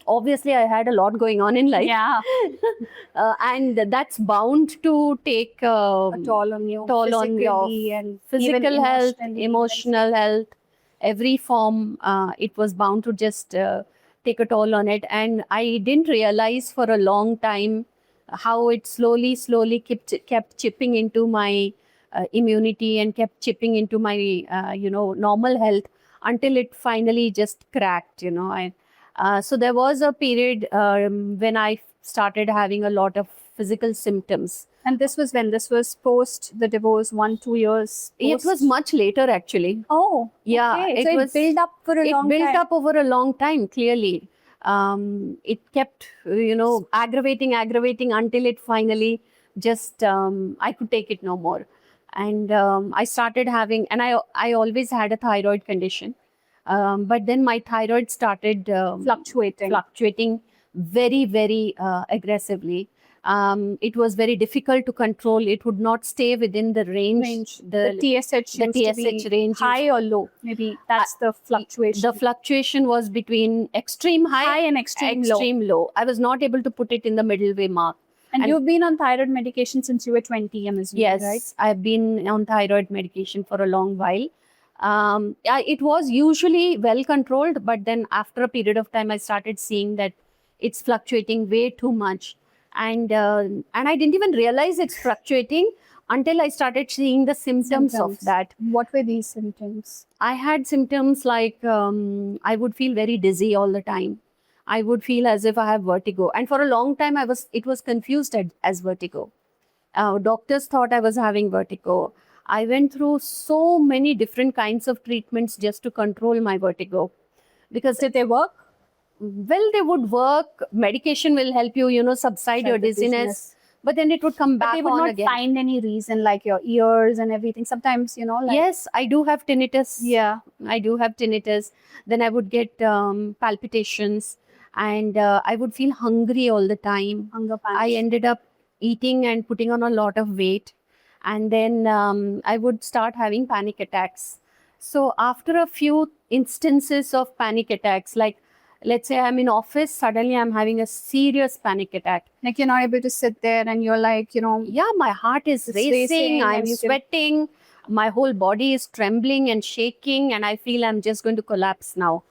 obviously I had a lot going on in life. Yeah. And that's bound to take a toll on you. Toll on your and physical health, emotional health. Every form, it was bound to just take a toll on it. And I didn't realize for a long time how it slowly kept chipping into my immunity and kept chipping into my, normal health until it finally just cracked, So there was a period when I started having a lot of physical symptoms. And this was when? This was post the divorce, 1-2 years? It was much later, actually. Oh, yeah. Okay. It built up for a long time. It built up over a long time, clearly. It kept, aggravating until it finally just, I could take it no more. And I started having, and I always had a thyroid condition. But then my thyroid started fluctuating very, very aggressively. It was very difficult to control. It would not stay within the range. The TSH the used to be TSH range high or low. Maybe that's the fluctuation. The fluctuation was between extreme high and extreme low. I was not able to put it in the middle way mark. And you've been on thyroid medication since you were 20, I'm assuming, Yes, right? I've been on thyroid medication for a long while. It was usually well controlled, but then after a period of time, I started seeing that it's fluctuating way too much, and I didn't even realize it's fluctuating until I started seeing the symptoms of that. What were these symptoms? I had symptoms like I would feel very dizzy all the time. I would feel as if I have vertigo, and for a long time, it was confused as vertigo. Doctors thought I was having vertigo. I went through so many different kinds of treatments just to control my vertigo. Because Did they work? Well, they would work. Medication will help you, subside your the dizziness. But then it would come But back they would on not again. find any reason, like your ears and everything. Sometimes, like Yes, I do have tinnitus. yeah, I do have tinnitus. Then I would get palpitations, and I would feel hungry all the time. hunger pangs. I ended up eating and putting on a lot of weight. And then I would start having panic attacks. So after a few instances of panic attacks, like let's say I'm in office, suddenly I'm having a serious panic attack. Like you're not able to sit there and you're like, Yeah, my heart is It's racing, racing I'm and you can- sweating, my whole body is trembling and shaking, and I feel I'm just going to collapse now.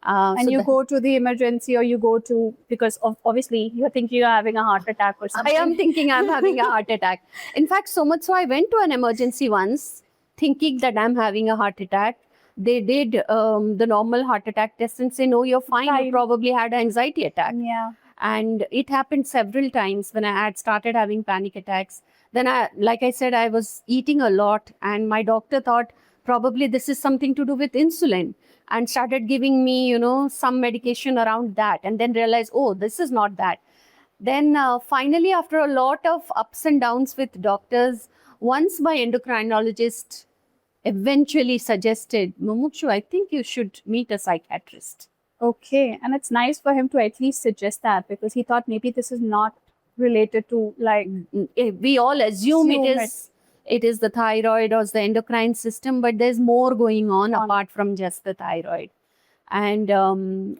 and So you the- go to the emergency or you go to, because obviously you're thinking you're having a heart attack or I something. am thinking I'm having a heart attack. In fact, so much so I went to an emergency once thinking that I'm having a heart attack. They did the normal heart attack test and say, no, you're fine. Fine. You probably had an anxiety attack. Yeah. And it happened several times when I had started having panic attacks. Then like I said, I was eating a lot, and my doctor thought probably this is something to do with insulin, and started giving me, some medication around that, and then realized, oh, this is not that. Then finally, after a lot of ups and downs with doctors, once my endocrinologist eventually suggested, Mumukshu, I think you should meet a psychiatrist. Okay. And it's nice for him to at least suggest that, because he thought maybe this is not related to like We all assume Assume it is the thyroid or the endocrine system, but there's more going on apart from just the thyroid. And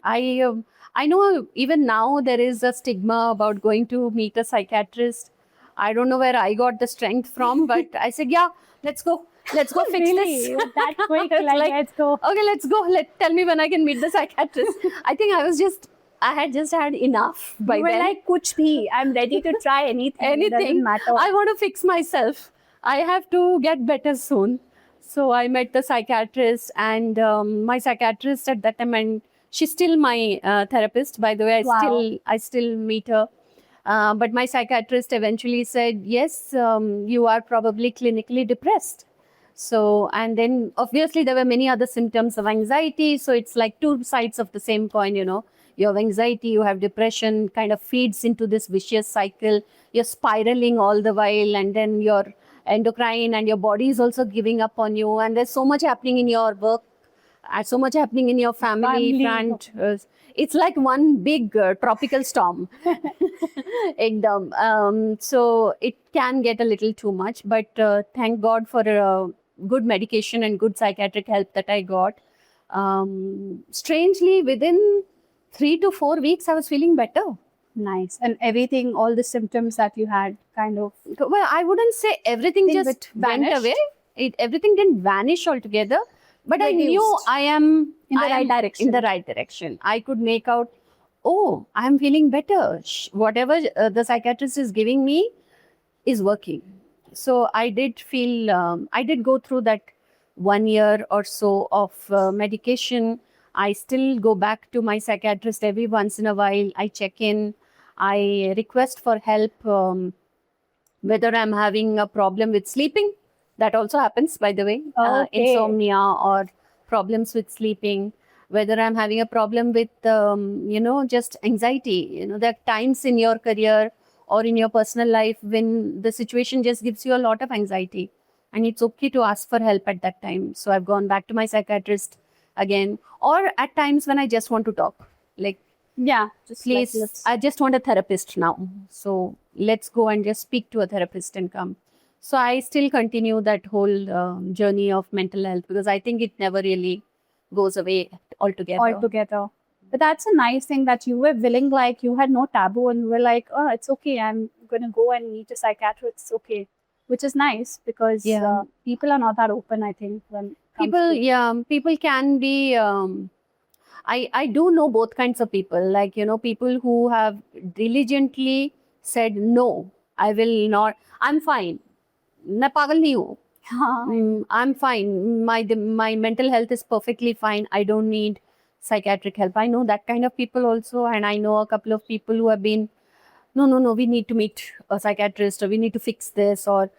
I know even now there is a stigma about going to meet a psychiatrist. I don't know where I got the strength from, but I said, yeah, let's go fix really this. that quick. It's Like, let's go. Okay, let's go. Tell me when I can meet the psychiatrist. I think I had just had enough by You were then. like, kuch bhi. I'm ready to try anything. It doesn't matter. I want to fix myself. I have to get better soon. So I met the psychiatrist, and my psychiatrist at that time, and she's still my therapist, by the way. Wow. I still meet her. But my psychiatrist eventually said, yes, you are probably clinically depressed. So, and then obviously there were many other symptoms of anxiety. So it's like two sides of the same coin, You have anxiety, you have depression, kind of feeds into this vicious cycle. You're spiraling all the while, and then your endocrine and your body is also giving up on you. And there's so much happening in your work, so much happening in your family front. It's like one big tropical storm. So it can get a little too much, but thank God for good medication and good psychiatric help that I got. Strangely, within 3 to 4 weeks, I was feeling better. Nice. And everything, all the symptoms that you had kind of. Well, I wouldn't say everything just went vanished? away. Everything didn't vanish altogether, but I knew Reduced. I am In the I right am direction. In the right direction. I could make out, oh, I'm feeling better. Whatever the psychiatrist is giving me is working. So I did feel, I did go through that 1 year or so of medication. I still go back to my psychiatrist every once in a while. I check in. I request for help, whether I'm having a problem with sleeping. That also happens, by the way. Okay. Insomnia or problems with sleeping. Whether I'm having a problem with, just anxiety. There are times in your career or in your personal life when the situation just gives you a lot of anxiety. And it's okay to ask for help at that time. So I've gone back to my psychiatrist again. Or at times when I just want to talk. Like, Yeah, just like, Please, I just want a therapist now. So let's go and just speak to a therapist and come. So I still continue that whole journey of mental health because I think it never really goes away altogether. altogether. But that's a nice thing that you were willing, like you had no taboo and you were like, oh, it's okay. I'm going to go and meet a psychiatrist. It's okay. Which is nice because Yeah. people are not that open, I think, when it comes People, to- yeah, people can be. I do know both kinds of people. Like, you know, people who have diligently said, no, I will not, I'm fine. मैं पागल नहीं हूँ. I'm fine. My mental health is perfectly fine. I don't need psychiatric help. I know that kind of people also, and I know a couple of people who have been, no, we need to meet a psychiatrist, or we need to fix this, or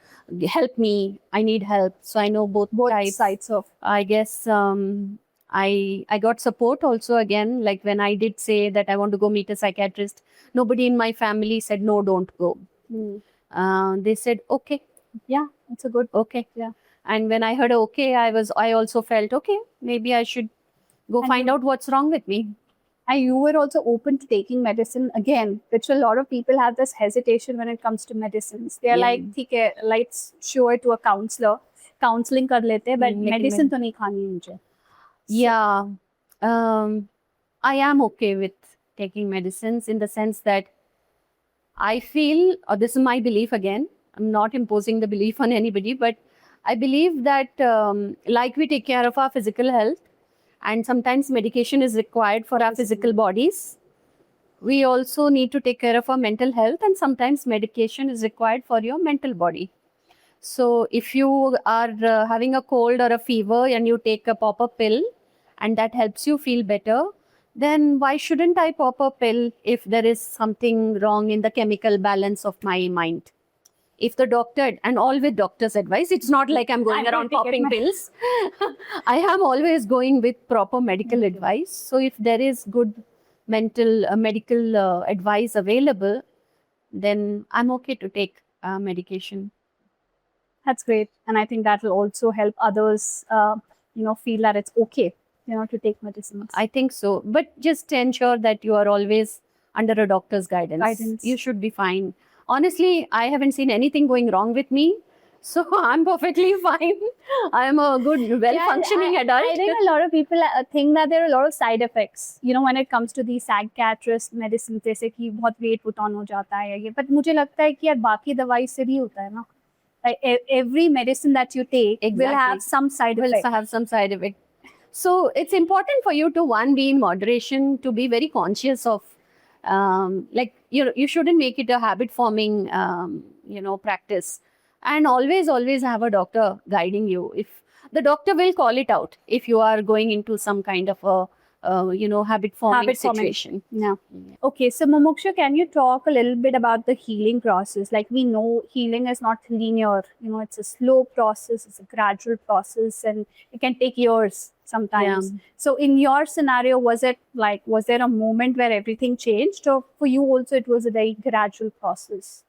help me. I need help. So I know both types. sides of. I guess I got support also again. Like when I did say that I want to go meet a psychiatrist, nobody in my family said no, don't go. They said okay. Yeah, it's a good. Okay. Yeah. And when I heard okay, I also felt okay, maybe I should go And find you- out what's wrong with me. And you were also open to taking medicine again, which a lot of people have this hesitation when it comes to medicines. They're Yeah. like, ठीक है, let's show it to a counselor. Counseling कर लेते हैं, but लेकिन medicine तो नहीं खानी है मुझे. Yeah. I am okay with taking medicines in the sense that I feel, or this is my belief again, I'm not imposing the belief on anybody, but I believe that like we take care of our physical health, and sometimes medication is required for our physical bodies, we also need to take care of our mental health, and sometimes medication is required for your mental body. So if you are having a cold or a fever and you take a pop-up pill and that helps you feel better, then why shouldn't I pop a pill if there is something wrong in the chemical balance of my mind? If the doctor, and all with doctor's advice, it's not like I'm going I'm around going to take popping pills. I am always going with proper medical advice. So if there is good medical advice available, then I'm okay to take medication. That's great. And I think that will also help others, feel that it's okay, to take medicines. I think so. But just ensure that you are always under a doctor's guidance. You should be fine. Honestly, I haven't seen anything going wrong with me. So I'm perfectly fine. I'm a good, well-functioning adult. I think a lot of people think that there are a lot of side effects, when it comes to these psychiatrist medicine, जैसे कि बहुत weight put on हो जाता है या ये. But मुझे लगता है कि यार बाकी दवाई से भी होता है ना. Like every medicine that you take will have some side effect. Will have some side effect. So it's important for you to, one, be in moderation, to be very conscious of, you shouldn't make it a habit forming, practice. And always have a doctor guiding you. If the doctor will call it out, if you are going into some kind of a, habit forming situation. Yeah. Okay, so Mumuksha, can you talk a little bit about the healing process? Like we know healing is not linear, it's a slow process, it's a gradual process, and it can take years sometimes. Yeah. So in your scenario, was there a moment where everything changed, or for you also it was a very gradual process?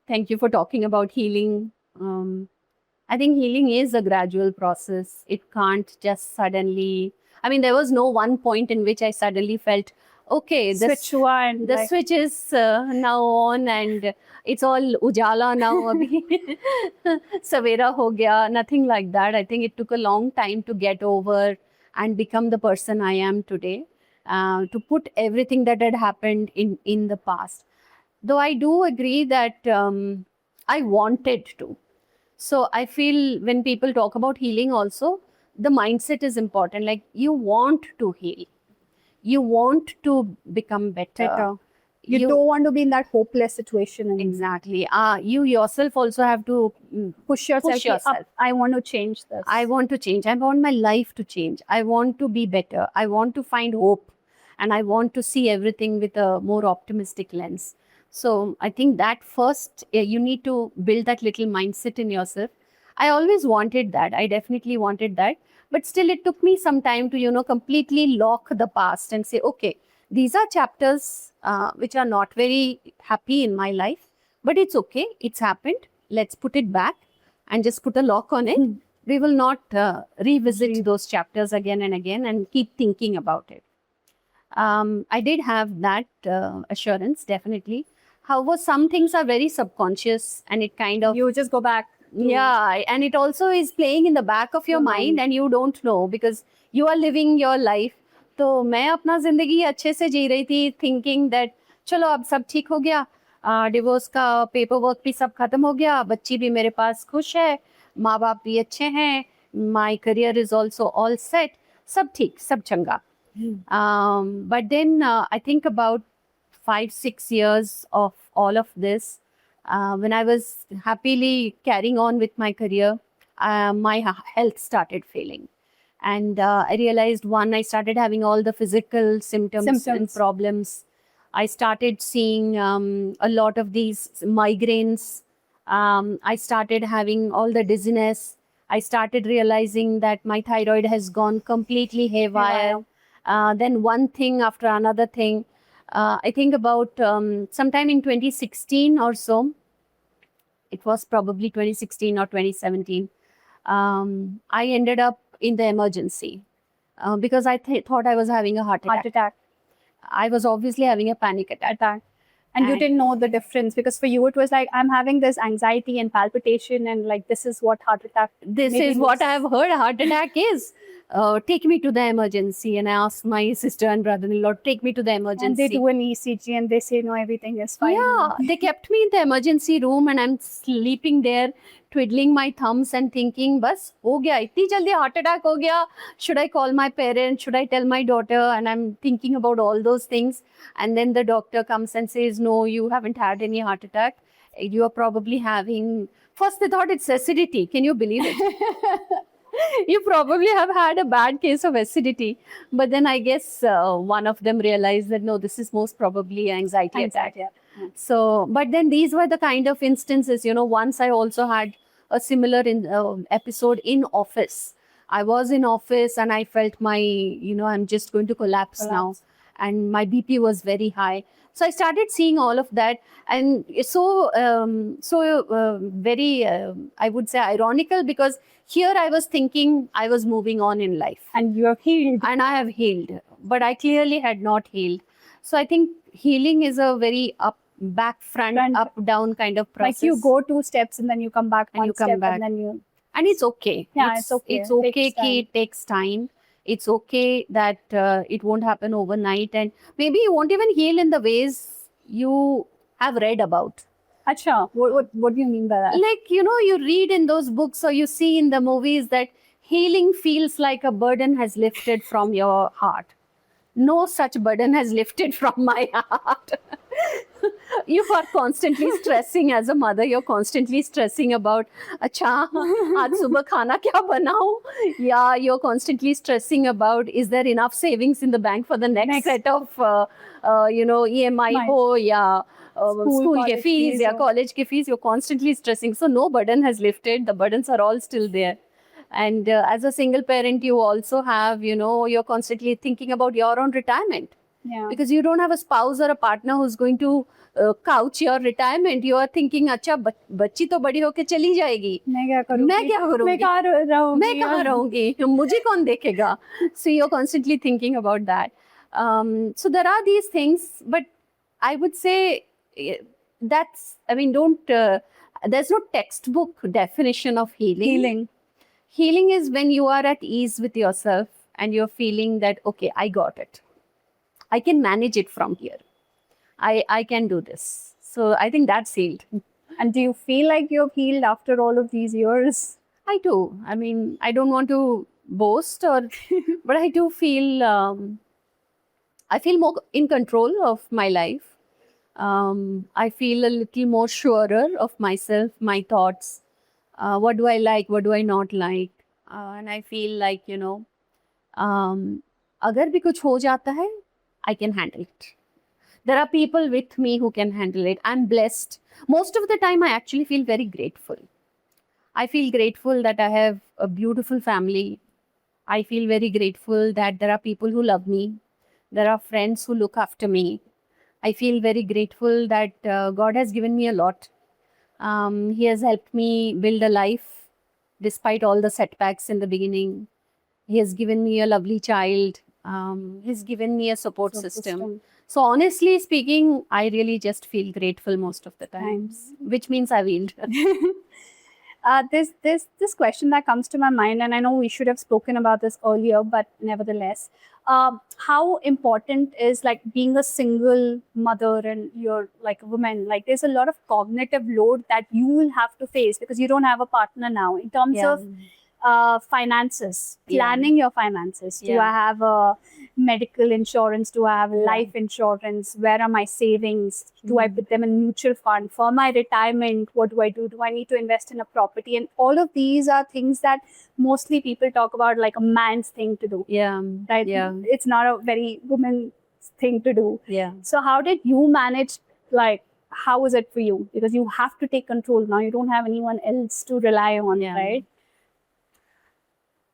Thank you for talking about healing. I think healing is a gradual process. It can't just suddenly, there was no one point in which I suddenly felt, okay, the switch is now on and it's all ujala now. Abhi Savera ho gaya. Nothing like that. I think it took a long time to get over and become the person I am today, to put everything that had happened in the past. Though I do agree that I wanted to. So I feel when people talk about healing also, the mindset is important. Like you want to heal. You want to become better. You don't want to be in that hopeless situation anymore. Exactly. You yourself also have to push yourself. Up. I want to change this. I want to change. I want my life to change. I want to be better. I want to find hope. And I want to see everything with a more optimistic lens. So I think that first, you need to build that little mindset in yourself. I always wanted that. I definitely wanted that. But still, it took me some time to, completely lock the past and say, okay, these are chapters which are not very happy in my life. But it's okay. It's happened. Let's put it back and just put a lock on it. We will not revisit those chapters again and again and keep thinking about it. I did have that assurance, definitely. However, some things are very subconscious, and it kind of, You just go back. yeah, and it also is playing in the back of your Your mind, mind. and you don't know because you are living your life. तो मैं अपना जिंदगी अच्छे से जी रही थी, thinking that चलो अब सब ठीक हो गया, डिवोर्स का पेपर वर्क भी सब खत्म हो गया, बच्ची भी मेरे पास खुश है, माँ बाप भी अच्छे हैं, my career is also all set, सब ठीक, सब चंगा. But then I think about 5-6 years of all of this, when I was happily carrying on with my career, my health started failing. And I realized, one, I started having all the physical symptoms and Symptoms. problems. I started seeing a lot of these migraines. I started having all the dizziness. I started realizing that my thyroid has gone completely haywire. Then one thing after another thing. I think about sometime in 2016 or so, it was probably 2016 or 2017, I ended up in the emergency because I thought I was having a heart attack. Heart attack. I was obviously having a panic attack. And you And- didn't know the difference because for you it was like, I'm having this anxiety and palpitation, and like this is what heart attack. This maybe is what looks- I have heard a heart attack is. Take me to the emergency. And I asked my sister and brother-in-law, take me to the emergency. And they do an ECG and they say no, everything is fine. Yeah, they kept me in the emergency room and I'm sleeping there, twiddling my thumbs and thinking, bas, ho gaya, itni jaldi heart attack ho gaya. Should I call my parents? Should I tell my daughter? And I'm thinking about all those things. And then the doctor comes and says, no, you haven't had any heart attack. You are probably having, first they thought it's acidity. Can you believe it? You probably have had a bad case of acidity. But then I guess one of them realized that no, this is most probably anxiety attack. Anxiety. So, but then these were the kind of instances, once I also had a similar episode in office. I was in office and I felt my, I'm just going to collapse now. Collapse. And my BP was very high. So I started seeing all of that. And it's so very, I would say, ironical because here I was thinking I was moving on in life And you have healed. and I have healed, but I clearly had not healed. So I think healing is a very back, front, up, down kind of process. Like you go 2 steps and then you come back And one you come step back. and then you. And it's okay. Yeah, it's okay. It's okay. Takes time. It takes time. It's okay that it won't happen overnight, and maybe you won't even heal in the ways you have read about. Acha, what do you mean by that? Like, you read in those books or you see in the movies that healing feels like a burden has lifted from your heart. No such burden has lifted from my heart. You are constantly stressing as a mother. You're constantly stressing about, acha, aaj subah khana kya banao? Yeah, you're constantly stressing about, is there enough savings in the bank for the next set of, EMI Right. ho, yeah. School college ke fees, fees yeah, or- college ke fees, you're constantly stressing. So no burden has lifted. The burdens are all still there. And as a single parent, you also have, you're constantly thinking about your own retirement Yeah. because you don't have a spouse or a partner who's going to couch your retirement. You are thinking, अच्छा बच्ची तो बड़ी होके चली जाएगी, मैं क्या करूँगी? मैं क्या करूँगी? मैं कहाँ रहूँगी? मैं कहाँ रहूँगी? मुझे कौन देखेगा? So you're constantly thinking about that. So there are these things, but I would say there's no textbook definition of healing. Healing is when you are at ease with yourself and you're feeling that, okay, I got it. I can manage it from here. I can do this. So I think that's healed. And do you feel like you've healed after all of these years? I do. I mean, I don't want to boast but I do feel, I feel more in control of my life. I feel a little more surer of myself, my thoughts. What do I like? What do I not like? And I feel like, अगर भी कुछ हो जाता है, I can handle it. There are people with me who can handle it. I'm blessed. Most of the time, I actually feel very grateful. I feel grateful that I have a beautiful family. I feel very grateful that there are people who love me. There are friends who look after me. I feel very grateful that God has given me a lot. He has helped me build a life despite all the setbacks in the beginning. He has given me a lovely child. He's given me a support system. So honestly speaking, I really just feel grateful most of the times, which means I win. This question that comes to my mind, and I know we should have spoken about this earlier, but nevertheless, how important is like being a single mother and you're like a woman? Like, there's a lot of cognitive load that you will have to face because you don't have a partner now. In terms Yeah. of finances, Yeah. planning your finances. Do Yeah. I have a medical insurance? Do I have Yeah. life insurance? Where are my savings? Do I Mhm. put them in mutual fund for my retirement? What do I do? Do I need to invest in a property? And all of these are things that mostly people talk about like a man's thing to do, Yeah. right? Yeah. It's not a very woman's thing to do. Yeah. So how did you manage, like, how was it for you? Because you have to take control now. You don't have anyone else to rely on, Yeah. right?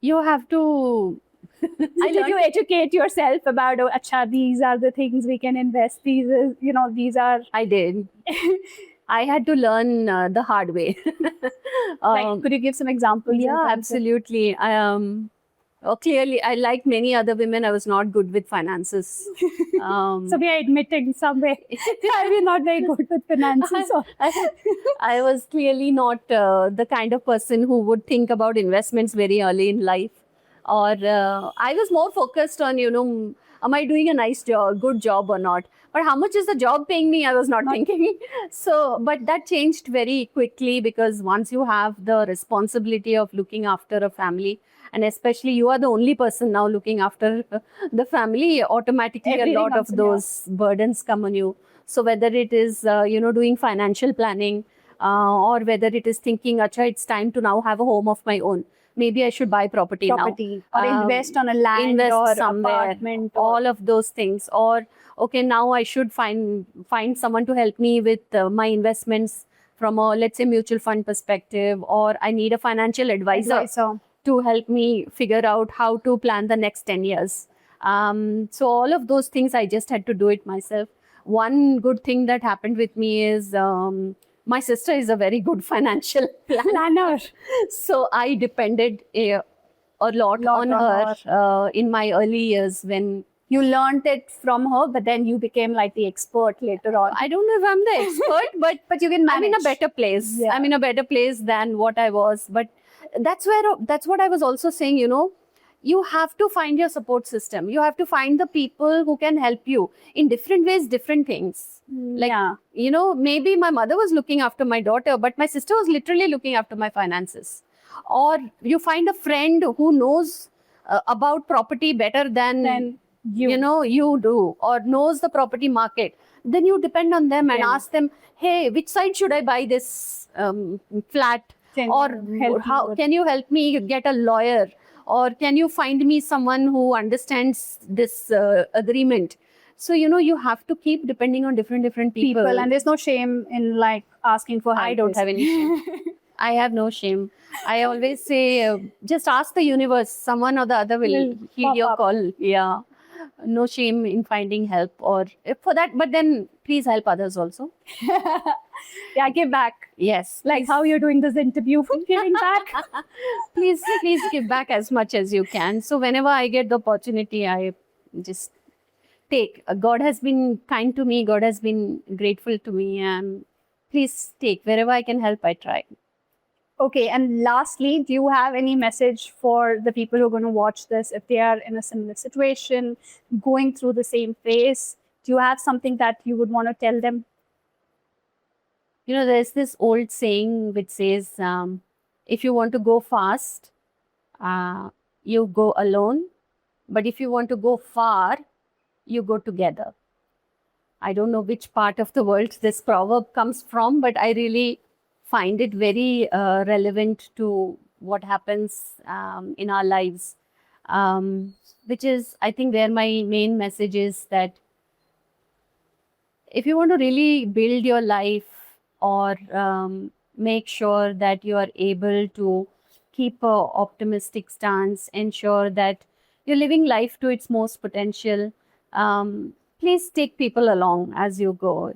You have to. Did you educate yourself about, oh, acha, these are the things we can invest. These is, these are I did. I had to learn the hard way. like, could you give some examples? in Yeah, terms of- absolutely. Clearly, I like many other women, I was not good with finances. So we are admitting some way we're not very good with finances. So. I was clearly not the kind of person who would think about investments very early in life. Or I was more focused on, am I doing a nice job, good job or not? But how much is the job paying me? I was not thinking. So, but that changed very quickly because once you have the responsibility of looking after a family, and especially you are the only person now looking after the family, automatically Everything a lot of comes in, yeah. those burdens come on you. So whether it is, doing financial planning or whether it is thinking, acha, it's time to now have a home of my own. Maybe I should buy property now. Or invest on a land Invest or somewhere, apartment. all of those things. Or, okay, now I should find someone to help me with my investments from a, let's say, mutual fund perspective, or I need a financial advisor to help me figure out how to plan the next 10 years. So all of those things, I just had to do it myself. One good thing that happened with me is my sister is a very good financial planner. So I depended a lot on her in my early years when you learned it from her, but then you became like the expert later on. I don't know if I'm the expert, but you can manage. I'm in a better place. Yeah. I'm in a better place than what I was. But that's what I was also saying, you have to find your support system. You have to find the people who can help you in different ways, different things. Like, maybe my mother was looking after my daughter, but my sister was literally looking after my finances. Or you find a friend who knows about property better than you do, or knows the property market. Then you depend on them and ask them, hey, which side should I buy this flat? Or how can you help me get a lawyer? Or can you find me someone who understands this agreement? So, you have to keep depending on different people. And there's no shame in like asking for help. I don't have any shame. I have no shame. I always say, just ask the universe. Someone or the other will heed your call. Yeah. No shame in finding help or for that. But then please help others also. Yeah, give back. Yes. Like how you're doing this interview, giving back. Please give back as much as you can. So whenever I get the opportunity, I just take. God has been kind to me. God has been grateful to me. And please take. Wherever I can help, I try. Okay. And lastly, do you have any message for the people who are going to watch this if they are in a similar situation, going through the same phase? Do you have something that you would want to tell them? There's this old saying which says, if you want to go fast, you go alone. But if you want to go far, you go together. I don't know which part of the world this proverb comes from, but I really find it very relevant to what happens in our lives. Which is, I think, where my main message is that if you want to really build your life or make sure that you are able to keep an optimistic stance, ensure that you're living life to its most potential, please take people along as you go,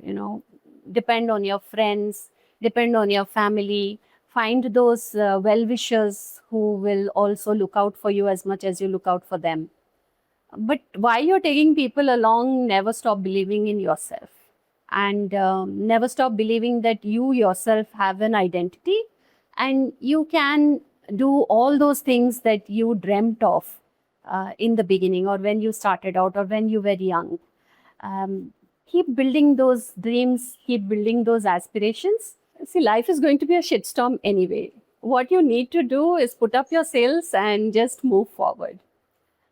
depend on your friends, depend on your family, find those well-wishers who will also look out for you as much as you look out for them. But while you're taking people along, never stop believing in yourself, and never stop believing that you yourself have an identity and you can do all those things that you dreamt of in the beginning, or when you started out, or when you were young. Keep building those dreams, keep building those aspirations. See, life is going to be a shitstorm anyway. What you need to do is put up your sails and just move forward.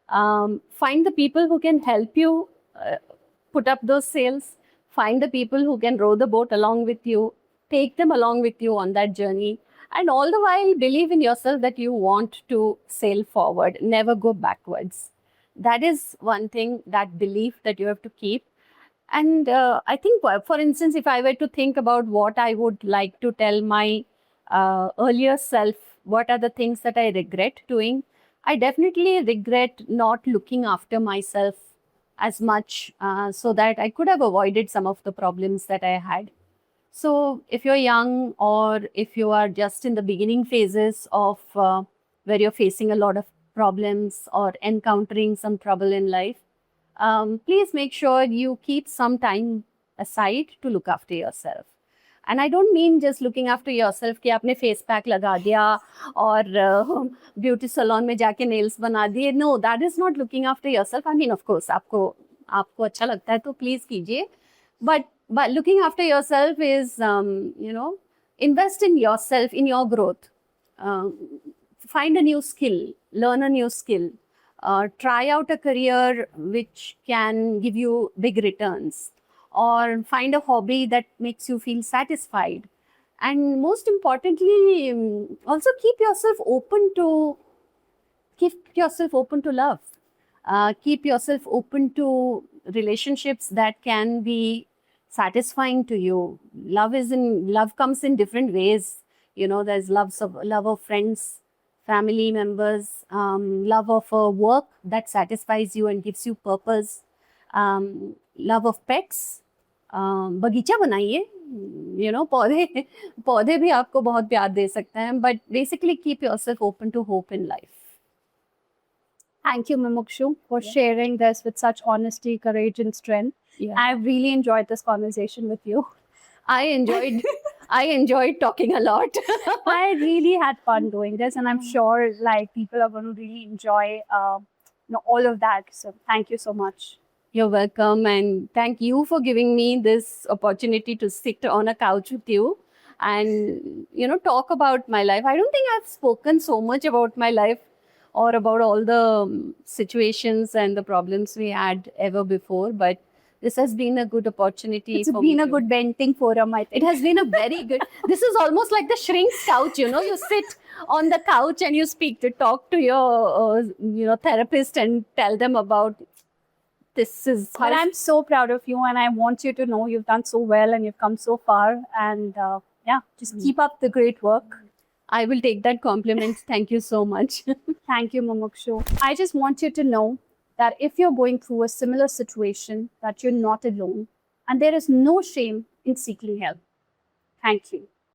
Find the people who can help you put up those sails. Find the people who can row the boat along with you. Take them along with you on that journey. And all the while, believe in yourself that you want to sail forward, never go backwards. That is one thing, that belief that you have to keep. And I think, for instance, if I were to think about what I would like to tell my earlier self, what are the things that I regret doing? I definitely regret not looking after myself as much, so that I could have avoided some of the problems that I had. So, if you're young, or if you are just in the beginning phases of where you're facing a lot of problems or encountering some trouble in life, please make sure you keep some time aside to look after yourself. And I don't mean just looking after yourself कि आपने face pack लगा दिया और beauty salon में जाके nails बना दिए. No, that is not looking after yourself. I mean, of course, आपको अच्छा लगता है तो please कीजिए. But looking after yourself is, invest in yourself, in your growth. Find a new skill, learn a new skill. Try out a career which can give you big returns, or find a hobby that makes you feel satisfied. And most importantly, also keep yourself open to love. Keep yourself open to relationships that can be satisfying to you. Love comes in different ways. There's love of friends, family members, love of work that satisfies you and gives you purpose, love of pets. बगीचा बनाइए, पौधे भी आपको बहुत प्यार दे सकते हैं. But basically, keep yourself open to hope in life. Thank you, Mumukshu, for sharing this with such honesty, courage, and strength. Yeah. I've really enjoyed this conversation with you. I enjoyed talking a lot. I really had fun doing this, and I'm sure people are going to really enjoy all of that. So thank you so much. You're welcome, and thank you for giving me this opportunity to sit on a couch with you and talk about my life. I don't think I've spoken so much about my life or about all the situations and the problems we had ever before, but this has been a good opportunity. It's been a good venting forum, I think. It has been a very good. This is almost like the shrink's couch. You sit on the couch and you talk to your therapist and tell them about this is. But I'm so proud of you, and I want you to know you've done so well and you've come so far. And just keep up the great work. I will take that compliment. Thank you so much. Thank you, Mumukshu. I just want you to know that if you're going through a similar situation, that you're not alone, and there is no shame in seeking help. Thank you.